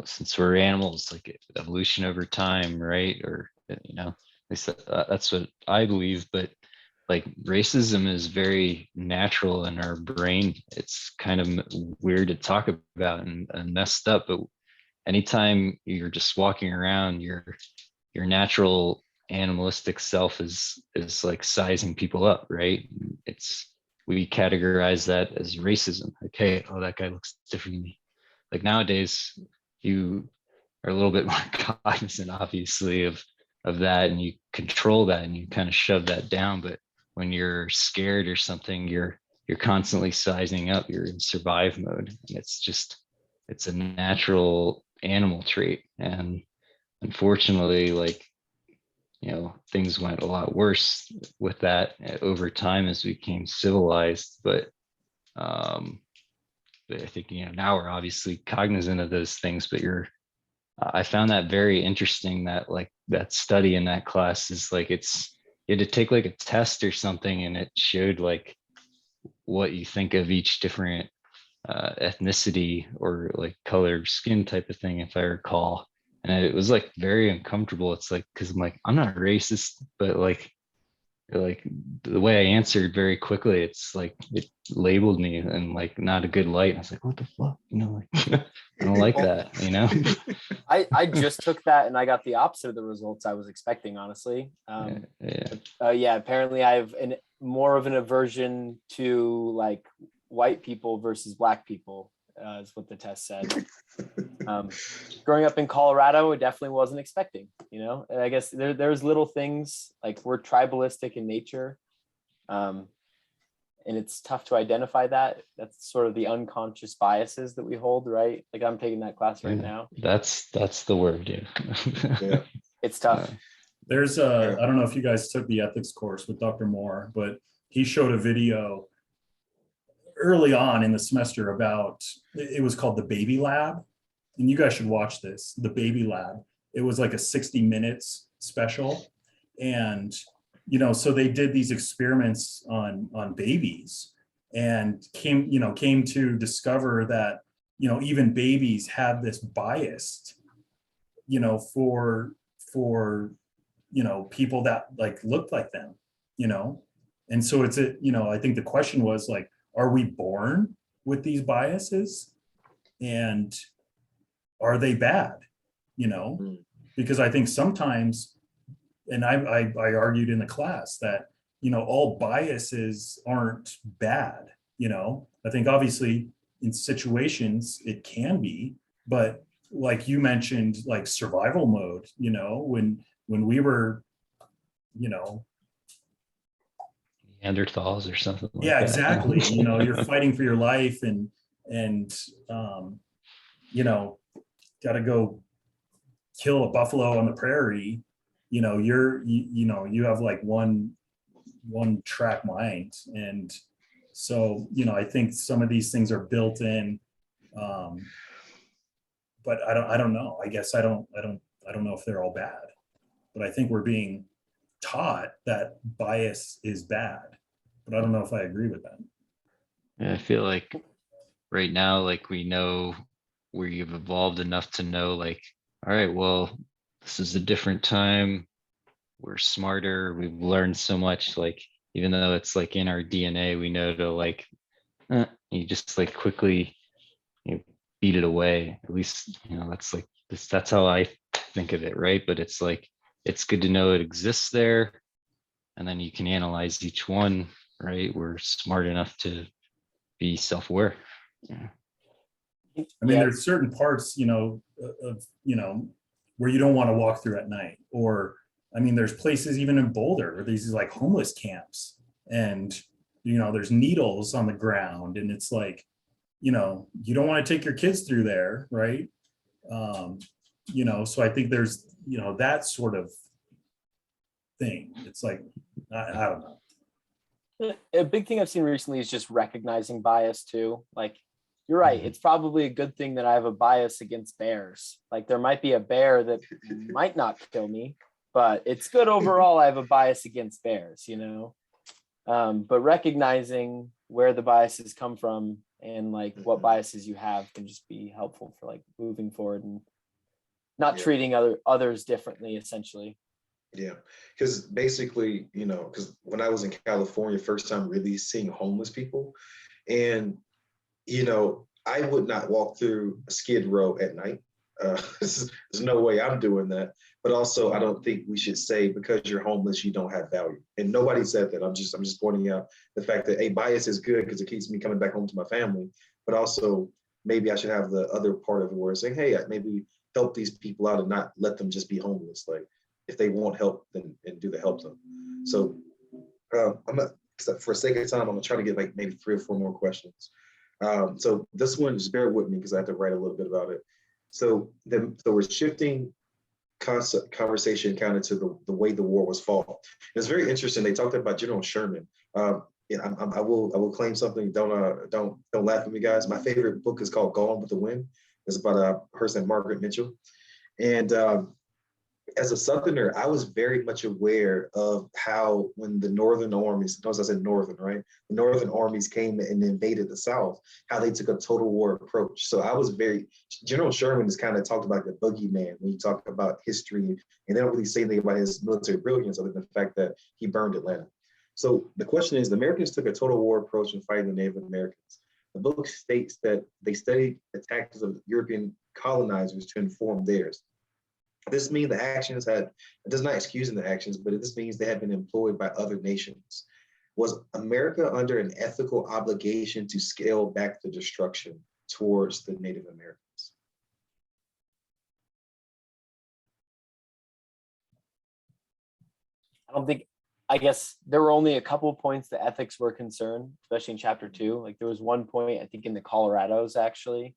since we're animals, evolution over time, right? Or at least that's what I believe. But racism is very natural in our brain. It's kind of weird to talk about and messed up, but anytime you're just walking around, your natural animalistic self is sizing people up, right? We categorize that as racism. Hey, oh, that guy looks different than me. Nowadays, you are a little bit more cognizant, obviously, of that, and you control that and you kind of shove that down. But when you're scared or something, you're constantly sizing up. You're in survive mode, and it's a natural animal trait. And unfortunately, things went a lot worse with that over time as we became civilized. But I think now we're obviously cognizant of those things. But I found that very interesting, that that study in that class is you had to take a test or something, and it showed what you think of each different ethnicity or like color of skin type of thing, if I recall. And it was like very uncomfortable. It's like, because I'm like, I'm not racist, but like the way I answered very quickly, it's like it labeled me in like not a good light. I was like, what the fuck? You know, like I don't like that, you know? I just took that and I got the opposite of the results I was expecting, honestly. Yeah. Apparently I have more of an aversion to like white people versus black people, is what the test said. Growing up in Colorado, it definitely wasn't expecting, and I guess there's little things like we're tribalistic in nature. And it's tough to identify that. That's sort of the unconscious biases that we hold, right? Like I'm taking that class right now. That's the word, Yeah. It's tough. There's I don't know if you guys took the ethics course with Dr. Moore, but he showed a video early on in the semester about, it was called the Baby Lab. And you guys should watch this, the Baby Lab. It was like a 60 minutes special. And, so they did these experiments on babies and came to discover that, even babies have this bias, for people that like look like them, and so it's I think the question was like, are we born with these biases, and are they bad, because I think sometimes, and I argued in the class that all biases aren't bad. I think obviously in situations it can be, but like you mentioned, like survival mode, when we were, Neanderthals or something like yeah, that. exactly. You're fighting for your life and got to go kill a buffalo on the prairie. You have like one track mind. And so, I think some of these things are built in. But I don't know. I guess I don't know if they're all bad, but I think we're being taught that bias is bad, but I don't know if I agree with that. Yeah, I feel like right now, like we know where you've evolved enough to know like, all right, well, this is a different time. We're smarter. We've learned so much, like, even though it's like in our DNA, we know to like, you just like quickly beat it away. At least, that's like this, that's how I think of it, right? But it's like, it's good to know it exists there. And then you can analyze each one, right? We're smart enough to be self-aware. Yeah. I mean, there's certain parts, of, where you don't want to walk through at night. Or, I mean, there's places even in Boulder where these like homeless camps, and, there's needles on the ground, and it's like, you don't want to take your kids through there, right? So I think there's, that sort of thing. It's like, I don't know. A big thing I've seen recently is just recognizing bias too. Like, you're right. It's probably a good thing that I have a bias against bears. Like, there might be a bear that might not kill me, but it's good overall. I have a bias against bears, but recognizing where the biases come from and like what biases you have can just be helpful for like moving forward and not treating others differently, essentially. Yeah, because basically, because when I was in California, first time really seeing homeless people, and I would not walk through a Skid Row at night. There's no way I'm doing that. But also, I don't think we should say because you're homeless, you don't have value. And nobody said that. I'm just pointing out the fact that bias is good because it keeps me coming back home to my family. But also, maybe I should have the other part of it where it's saying, hey, maybe help these people out and not let them just be homeless. Like, if they want help, then and do the help them. So I'm not, for sake of time, I'm gonna try to get like maybe 3 or 4 more questions. So this one, just bear with me because I have to write a little bit about it. So we're shifting conversation kind of to the way the war was fought. It's very interesting. They talked about General Sherman. I will claim something. Don't laugh at me, guys. My favorite book is called Gone with the Wind. It's about a person, Margaret Mitchell, and as a Southerner, I was very much aware of how when the Northern armies, notice I said Northern, right? The Northern armies came and invaded the South, how they took a total war approach. So I was General Sherman is kind of talked about the boogeyman when you talk about history, and they don't really say anything about his military brilliance other than the fact that he burned Atlanta. So the question is, the Americans took a total war approach in fighting the Native Americans. The book states that they studied the tactics of European colonizers to inform theirs. This means the actions it does not excuse the actions, but this means they have been employed by other nations. Was America under an ethical obligation to scale back the destruction towards the Native Americans? I guess there were only a couple points that ethics were concerned, especially in chapter 2. Like there was one point, I think in the Colorados actually,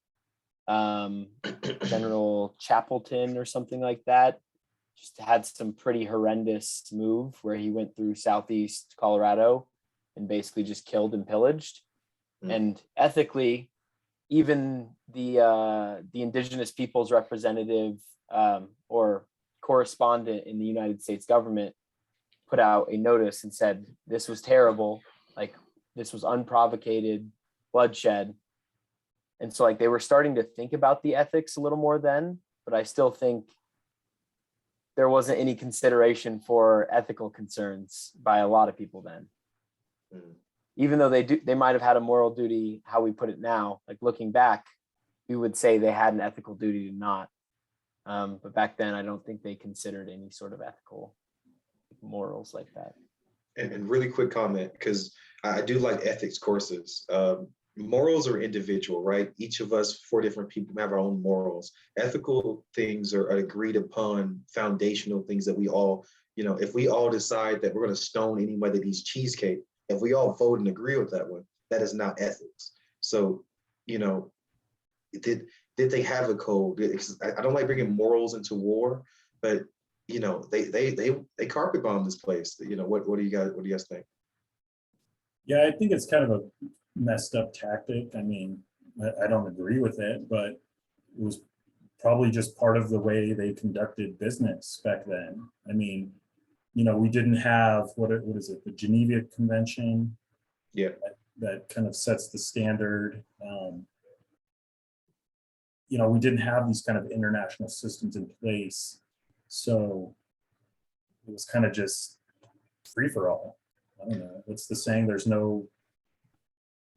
General Chapelton or something like that just had some pretty horrendous move where he went through southeast Colorado and basically just killed and pillaged. And ethically, even the indigenous people's representative or correspondent in the United States government put out a notice and said this was terrible, like this was unprovocated bloodshed. And so like they were starting to think about the ethics a little more then, but I still think there wasn't any consideration for ethical concerns by a lot of people then. Even though they might have had a moral duty, how we put it now, like looking back, we would say they had an ethical duty to not. But back then, I don't think they considered any sort of ethical morals like that. And really quick comment, because I do like ethics courses. Morals are individual, right? Each of us, 4 different people, have our own morals. Ethical things are agreed upon foundational things that we all, if we all decide that we're going to stone anybody that eats cheesecake, if we all vote and agree with that one, that is not ethics. So, did they have a code? I don't like bringing morals into war, but they carpet bomb this place. What do you guys think? Yeah, I think it's kind of a messed up tactic. I mean, I don't agree with it, but it was probably just part of the way they conducted business back then. I mean, we didn't have what is it, the Geneva Convention? Yeah, that kind of sets the standard. We didn't have these kind of international systems in place, so it was kind of just free for all. I don't know. What's the saying? There's no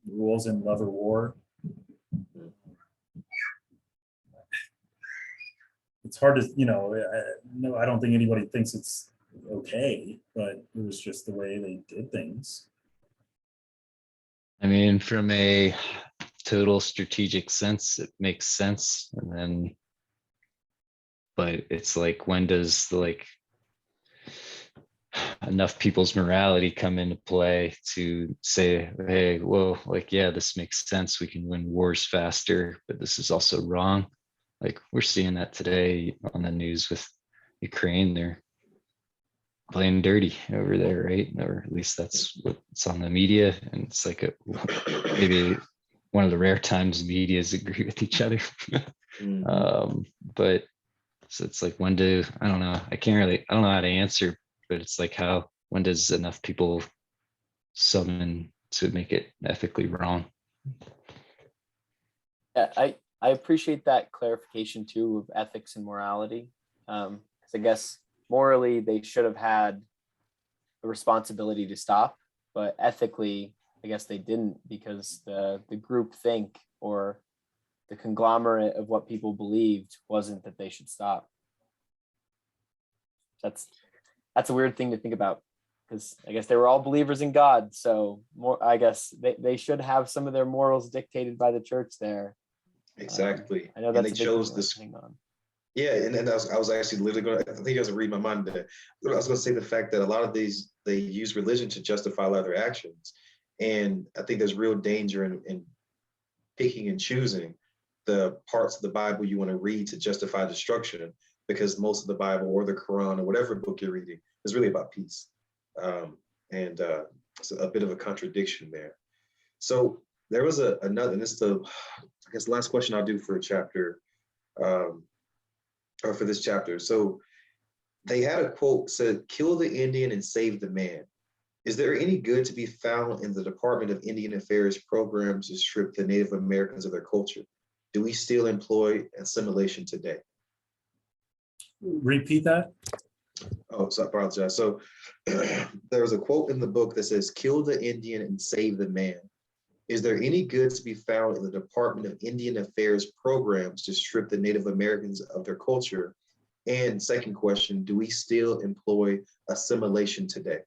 rules in love or war. It's hard to, no, I don't think anybody thinks it's okay, but it was just the way they did things. I mean, from a total strategic sense, it makes sense. But it's like, when does enough people's morality come into play to say, hey, well, yeah, this makes sense. We can win wars faster, but this is also wrong. Like we're seeing that today on the news with Ukraine. They're playing dirty over there, right? Or at least that's what's on the media. And it's like maybe one of the rare times medias agree with each other. But so it's like, I don't know. I don't know how to answer, but it's like when does enough people summon to make it ethically wrong? Yeah, I appreciate that clarification too of ethics and morality. Because I guess morally they should have had the responsibility to stop, but ethically, I guess they didn't, because the group think or the conglomerate of what people believed wasn't that they should stop. That's a weird thing to think about, because I guess they were all believers in God. So I guess they should have some of their morals dictated by the church there. Exactly. I know that's and they chose this. Yeah, and I was actually literally going to, I think I was reading my mind today. I was going to say the fact that a lot of these, they use religion to justify a lot of their actions. And I think there's real danger in picking and choosing the parts of the Bible you want to read to justify destruction, because most of the Bible or the Quran or whatever book you're reading is really about peace. And it's a bit of a contradiction there. So there was another, and this is I guess, last question I'll do for a chapter, or for this chapter. So they had a quote said, "Kill the Indian and save the man." Is there any good to be found in the Department of Indian Affairs programs to strip the Native Americans of their culture? Do we still employ assimilation today? Repeat that. Oh, so I apologize. So there's a quote in the book that says, "Kill the Indian and save the man." Is there any good to be found in the Department of Indian Affairs programs to strip the Native Americans of their culture? And second question, do we still employ assimilation today?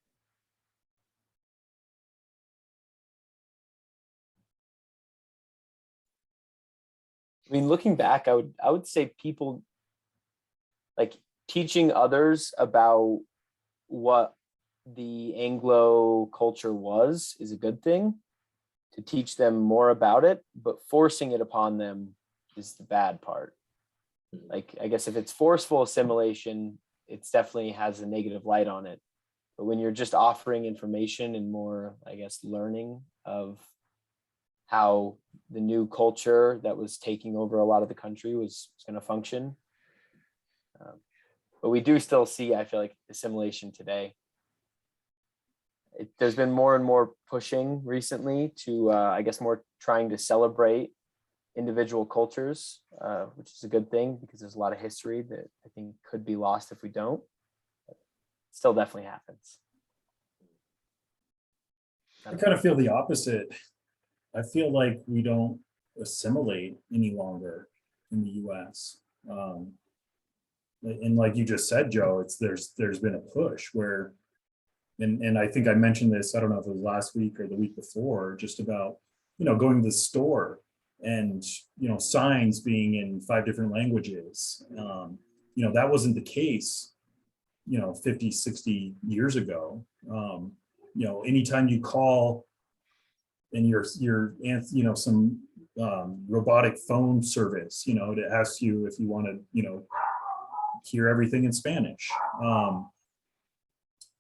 I mean, looking back, I would say people like teaching others about what the Anglo culture was is a good thing, to teach them more about it, but forcing it upon them is the bad part. Like, I guess if it's forceful assimilation, it's definitely has a negative light on it. But when you're just offering information and more, I guess, learning of how the new culture that was taking over a lot of the country was going to function. But we do still see, I feel like, assimilation today. There's been more and more pushing recently to, I guess, more trying to celebrate individual cultures, which is a good thing because there's a lot of history that I think could be lost if we don't. But it still definitely happens. I kind of feel the opposite. I feel like we don't assimilate any longer in the US. And like you just said, Joe, there's been a push where, and I think I mentioned this, I don't know if it was last week or the week before, just about, going to the store and, signs being in 5 different languages. That wasn't the case, 50, 60 years ago. Anytime you call and you're some robotic phone service, to ask you if you want to, hear everything in Spanish.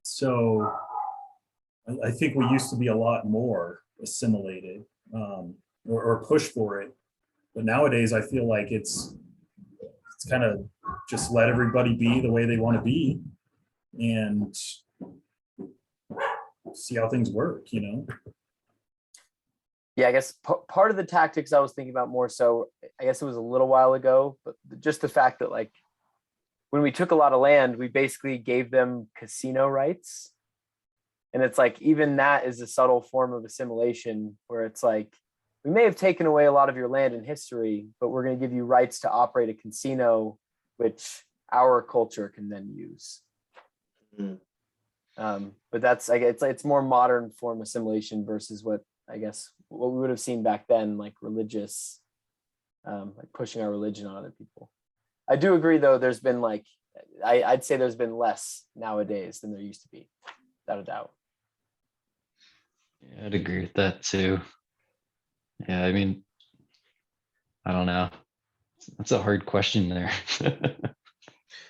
So I think we used to be a lot more assimilated, or push for it. But nowadays I feel like it's kind of just let everybody be the way they want to be and see how things work, Yeah, I guess part of the tactics I was thinking about more so, I guess it was a little while ago, but just the fact that like when we took a lot of land, we basically gave them casino rights. And it's like, even that is a subtle form of assimilation where it's like, we may have taken away a lot of your land in history, but we're going to give you rights to operate a casino, which our culture can then use. But that's, I guess, it's more modern form assimilation versus what we would have seen back then, like religious, like pushing our religion on other people. I do agree, though, there's been like, I'd say there's been less nowadays than there used to be, without a doubt. Yeah, I'd agree with that too. Yeah, I mean, I don't know. That's a hard question there.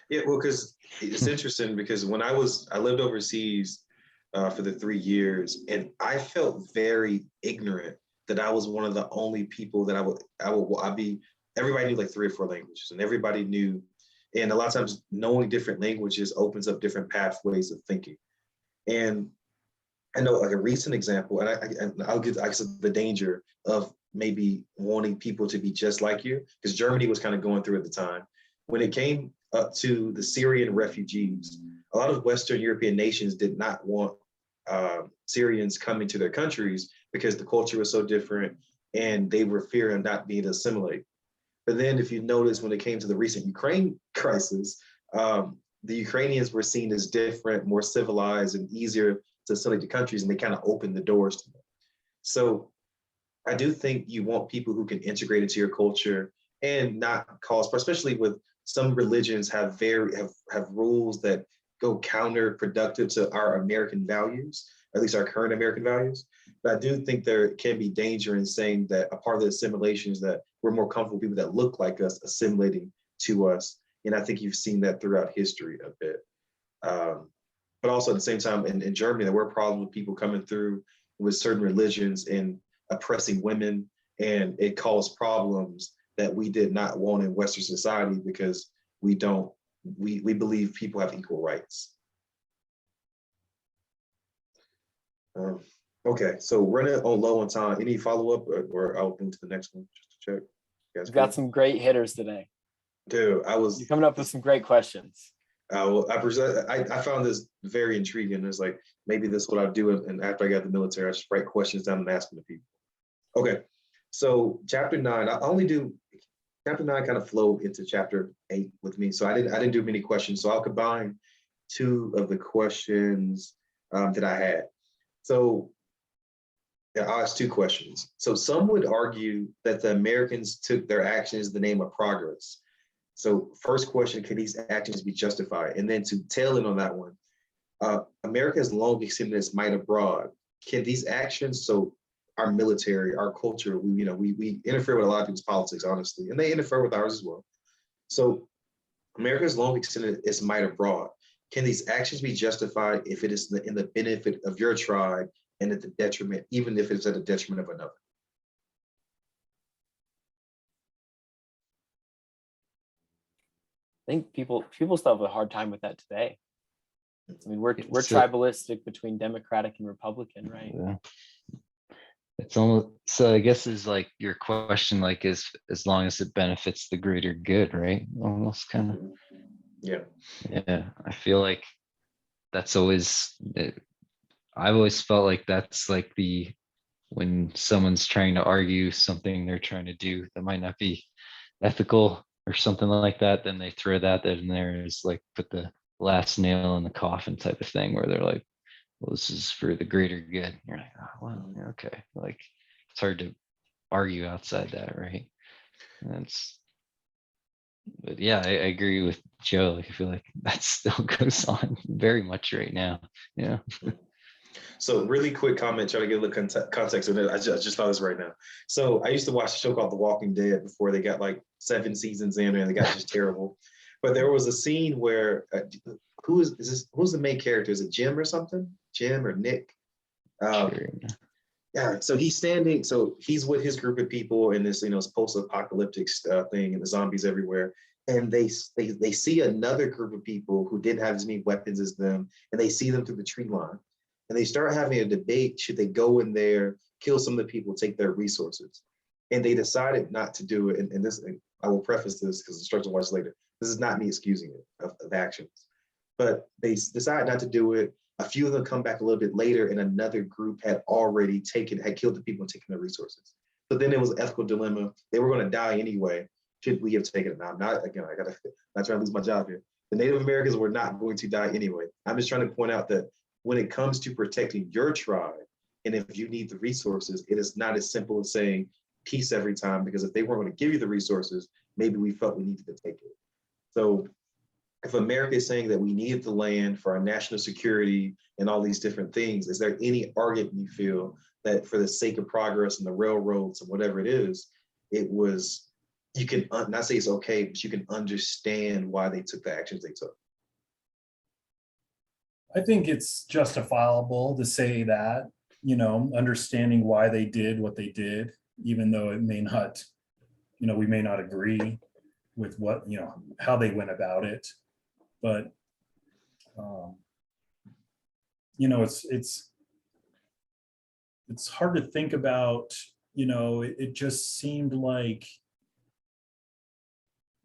Yeah, well, because it's interesting because when I lived overseas for the 3 years, and I felt very ignorant that I was one of the only people that everybody knew like 3 or 4 languages, and everybody knew, and a lot of times knowing different languages opens up different pathways of thinking. And I know like a recent example, and I'll give the danger of maybe wanting people to be just like you, because Germany was kind of going through at the time. When it came up to the Syrian refugees, a lot of Western European nations did not want Syrians coming to their countries because the culture was so different and they were fearing not being assimilated. But then if you notice, when it came to the recent Ukraine crisis, the Ukrainians were seen as different, more civilized, and easier to assimilate to countries, and they kind of opened the doors to them. So I do think you want people who can integrate into your culture and not cause, especially with some religions have rules that go counterproductive to our American values, at least our current American values. But I do think there can be danger in saying that a part of the assimilation is that we're more comfortable with people that look like us assimilating to us. And I think you've seen that throughout history a bit. But also at the same time, in Germany, there were problems with people coming through with certain religions and oppressing women. And it caused problems that we did not want in Western society because we don't we believe people have equal rights. Okay, so running on low on time. Any follow up, or I'll move to the next one just to check. You guys We've got good? some great hitters today. Dude, You're coming up with some great questions. I found this very intriguing. It's like, maybe this is what I do, and after I got the military, I just write questions down and ask them to people. Okay, so chapter 9, I only do chapter 9 kind of flowed into chapter 8 with me, so I didn't do many questions. So I'll combine 2 of the questions that I had. So yeah, I'll ask 2 questions. So some would argue that the Americans took their actions in the name of progress. So first question, can these actions be justified? And then to tail in on that one, America has long extended its might abroad. Can these actions, so our military, our culture, we interfere with a lot of people's politics, honestly, and they interfere with ours as well. So America has long extended its might abroad. Can these actions be justified if it is in the benefit of your tribe and at the detriment, even if it's at the detriment of another? I think people still have a hard time with that today. I mean, we're So- tribalistic between Democratic and Republican, right? Yeah. It's almost, so I guess is like your question, like, is as long as it benefits the greater good, right? Almost kind of. Yeah. Yeah, I feel like that's always, I've always felt like that's like when someone's trying to argue something they're trying to do that might not be ethical or something like that, then they throw that in there as like put the last nail in the coffin type of thing, where they're like, well, this is for the greater good. You're like, oh, well, yeah, okay. Like, it's hard to argue outside that, right? But yeah, I agree with Joe. Like, I feel like that still goes on very much right now. Yeah. So really quick comment, try to get a little context on it. I just thought this right now. So I used to watch a show called The Walking Dead before they got like 7 seasons in and they got just terrible. But there was a scene where who's the main character? Is it Jim or something? Jim or Nick? Sure. Yeah. So he's standing. So he's with his group of people in this, post-apocalyptic thing, and the zombies everywhere. And they see another group of people who didn't have as many weapons as them, and they see them through the tree line. And they start having a debate, should they go in there, kill some of the people, take their resources? And they decided not to do it. And this, I will preface this because instruction watch later. This is not me excusing it of actions. But they decided not to do it. A few of them come back a little bit later, and another group had already killed the people and taken their resources. So then it was an ethical dilemma. They were going to die anyway. Should we have taken it? Now, I'm not, again, not trying to lose my job here. The Native Americans were not going to die anyway. I'm just trying to point out that when it comes to protecting your tribe, and if you need the resources, it is not as simple as saying peace every time, because if they weren't going to give you the resources, maybe we felt we needed to take it. So if America is saying that we needed the land for our national security and all these different things, is there any argument you feel that for the sake of progress and the railroads and whatever it is, you can not say it's okay, but you can understand why they took the actions they took? I think it's justifiable to say that, understanding why they did what they did, even though it may not, we may not agree with what, how they went about it. But, it's hard to think about, it just seemed like,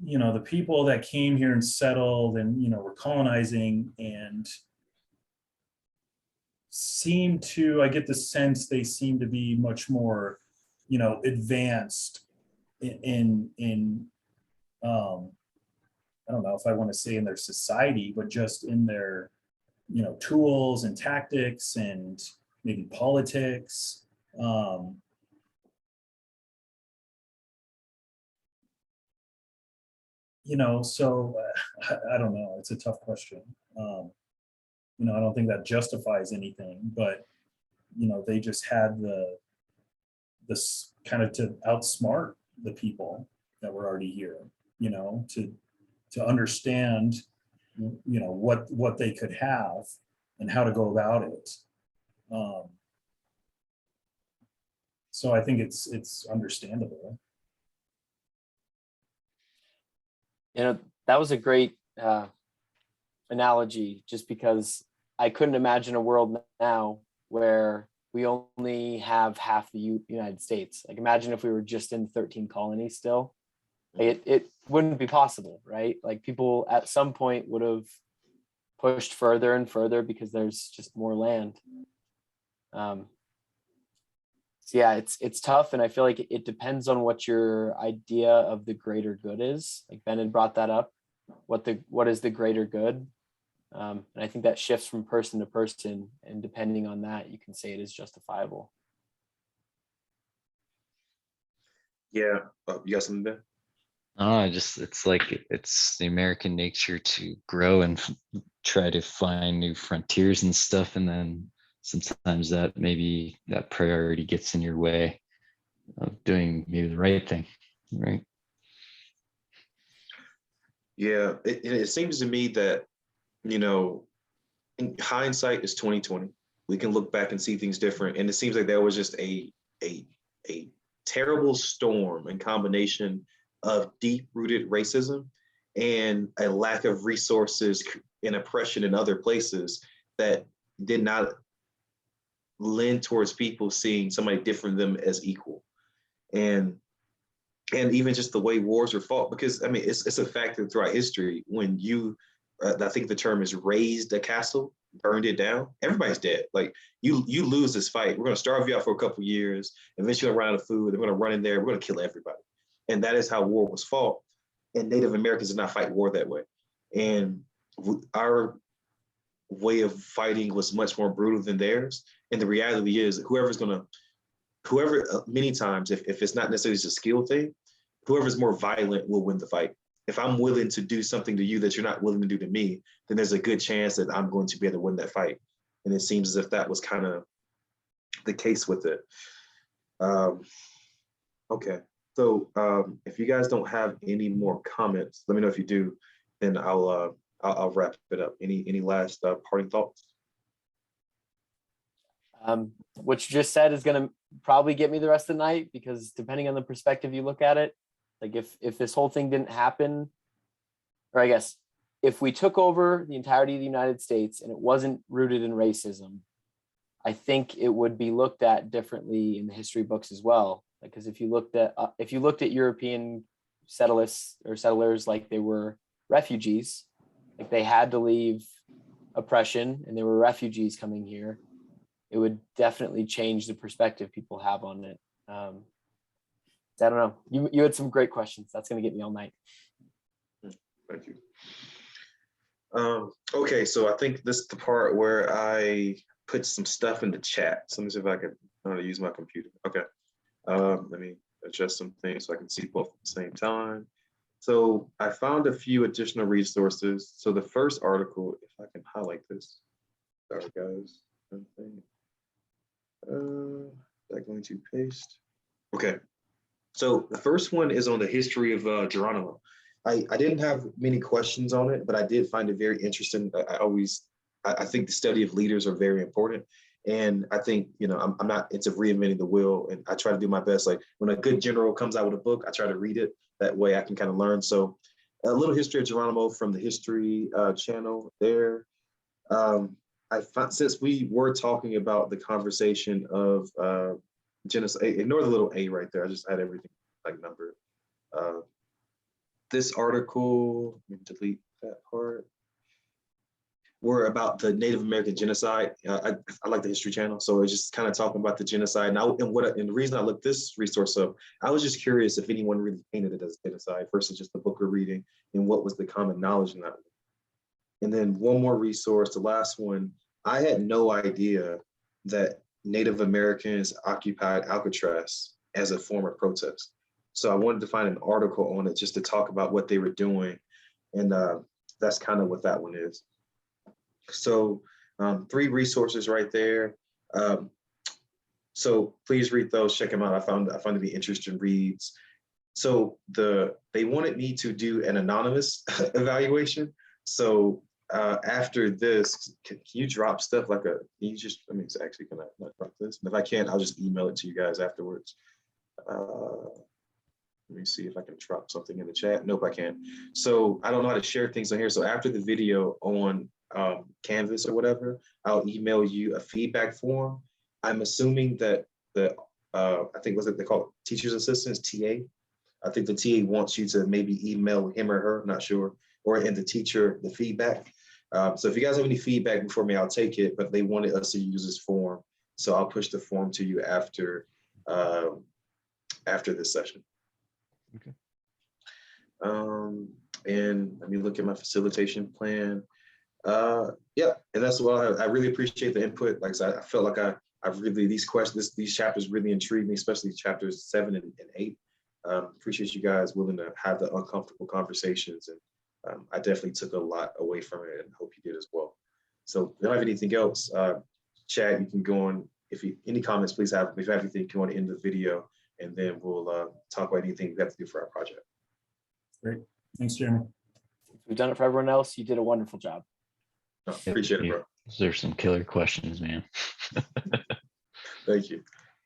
the people that came here and settled and, were colonizing and I get the sense they seem to be much more, advanced in I don't know if I want to say in their society, but just in their, tools and tactics and maybe politics. So I don't know. It's a tough question. I don't think that justifies anything, but, they just had this kind of to outsmart the people that were already here, to understand, what they could have and how to go about it. So I think it's understandable. That was a great analogy just because I couldn't imagine a world now where we only have half the United States. Like imagine if we were just in 13 colonies still. It wouldn't be possible, right? Like people at some point would have pushed further and further because there's just more land. So yeah, it's tough, and I feel like it depends on what your idea of the greater good is. Like Ben had brought that up. What is the greater good? And I think that shifts from person to person, and depending on that, you can say it is justifiable. Yeah, you got something there? It's like it's the American nature to grow and try to find new frontiers and stuff, and then sometimes maybe that priority gets in your way of doing maybe the right thing, right? Yeah, it seems to me that, in hindsight is 2020. We can look back and see things different, and it seems like there was just a terrible storm and combination of deep-rooted racism and a lack of resources and oppression in other places that did not lend towards people seeing somebody different than them as equal. And even just the way wars were fought, because I mean, it's a factor throughout history. When you, I think the term is razed a castle, burned it down, everybody's dead. Like you lose this fight, we're going to starve you out for a couple of years, eventually run out of food, they're going to run in there, we're going to kill everybody. And that is how war was fought. And Native Americans did not fight war that way. And our way of fighting was much more brutal than theirs. And the reality is, many times, if it's not necessarily just a skill thing, whoever's more violent will win the fight. If I'm willing to do something to you that you're not willing to do to me, then there's a good chance that I'm going to be able to win that fight. And it seems as if that was kind of the case with it. Okay. So if you guys don't have any more comments, let me know. If you do, then I'll wrap it up. Any last parting thoughts? What you just said is going to probably get me the rest of the night, because depending on the perspective you look at it, like if this whole thing didn't happen, or I guess if we took over the entirety of the United States and it wasn't rooted in racism, I think it would be looked at differently in the history books as well. Because if you looked at European settlers like they were refugees, like they had to leave oppression and they were refugees coming here, it would definitely change the perspective people have on it. I don't know. You had some great questions. That's going to get me all night. Thank you. Okay, so I think this is the part where I put some stuff in the chat. So let me see if I can use my computer. Okay. Let me adjust some things so I can see both at the same time. So I found a few additional resources. So the first article, if I can highlight this. Sorry, guys. Am I going to paste? Okay. So the first one is on the history of Geronimo. I didn't have many questions on it, but I did find it very interesting. I think the study of leaders are very important. And I think, I'm not into reinventing the wheel, and I try to do my best. Like when a good general comes out with a book, I try to read it. That way I can kind of learn. So a little history of Geronimo from the History channel there. I found, since we were talking about the conversation of genocide, ignore the little A right there. I just had everything like numbered. This article, let me delete that part. Were about the Native American genocide. I like the History Channel, so it's just kind of talking about the genocide. And the reason I looked this resource up, I was just curious if anyone really painted it as genocide versus just the book we're reading, and what was the common knowledge in that. And then one more resource, the last one, I had no idea that Native Americans occupied Alcatraz as a form of protest. So I wanted to find an article on it just to talk about what they were doing. And that's kind of what that one is. So 3 resources right there. So please read those, check them out. I found it to be interesting reads. So they wanted me to do an anonymous evaluation. So after this, can you drop stuff like it's actually gonna not drop this. And if I can't, I'll just email it to you guys afterwards. Let me see if I can drop something in the chat. Nope, I can't. So I don't know how to share things on here. So after the video on Canvas or whatever, I'll email you a feedback form. I'm assuming that the, I think was it they call it teacher's assistants, TA. I think the TA wants you to maybe email him or her, not sure, or in the teacher, the feedback. So if you guys have any feedback before me, I'll take it, but they wanted us to use this form. So I'll push the form to you after this session. Okay. And let me look at my facilitation plan. Yeah, and that's what I really appreciate the input. Like I said, I felt like I really, these questions, these chapters really intrigued me, especially chapters 7 and 8. Appreciate you guys willing to have the uncomfortable conversations. And I definitely took a lot away from it and hope you did as well. So if you don't have anything else, Chad, you can go on. Any comments, please have. If you have anything, go on to end the video, and then we'll talk about anything we have to do for our project. Great. Thanks, Jeremy. We've done it for everyone else. You did a wonderful job. No, appreciate it, bro. Those are some killer questions, man. Thank you.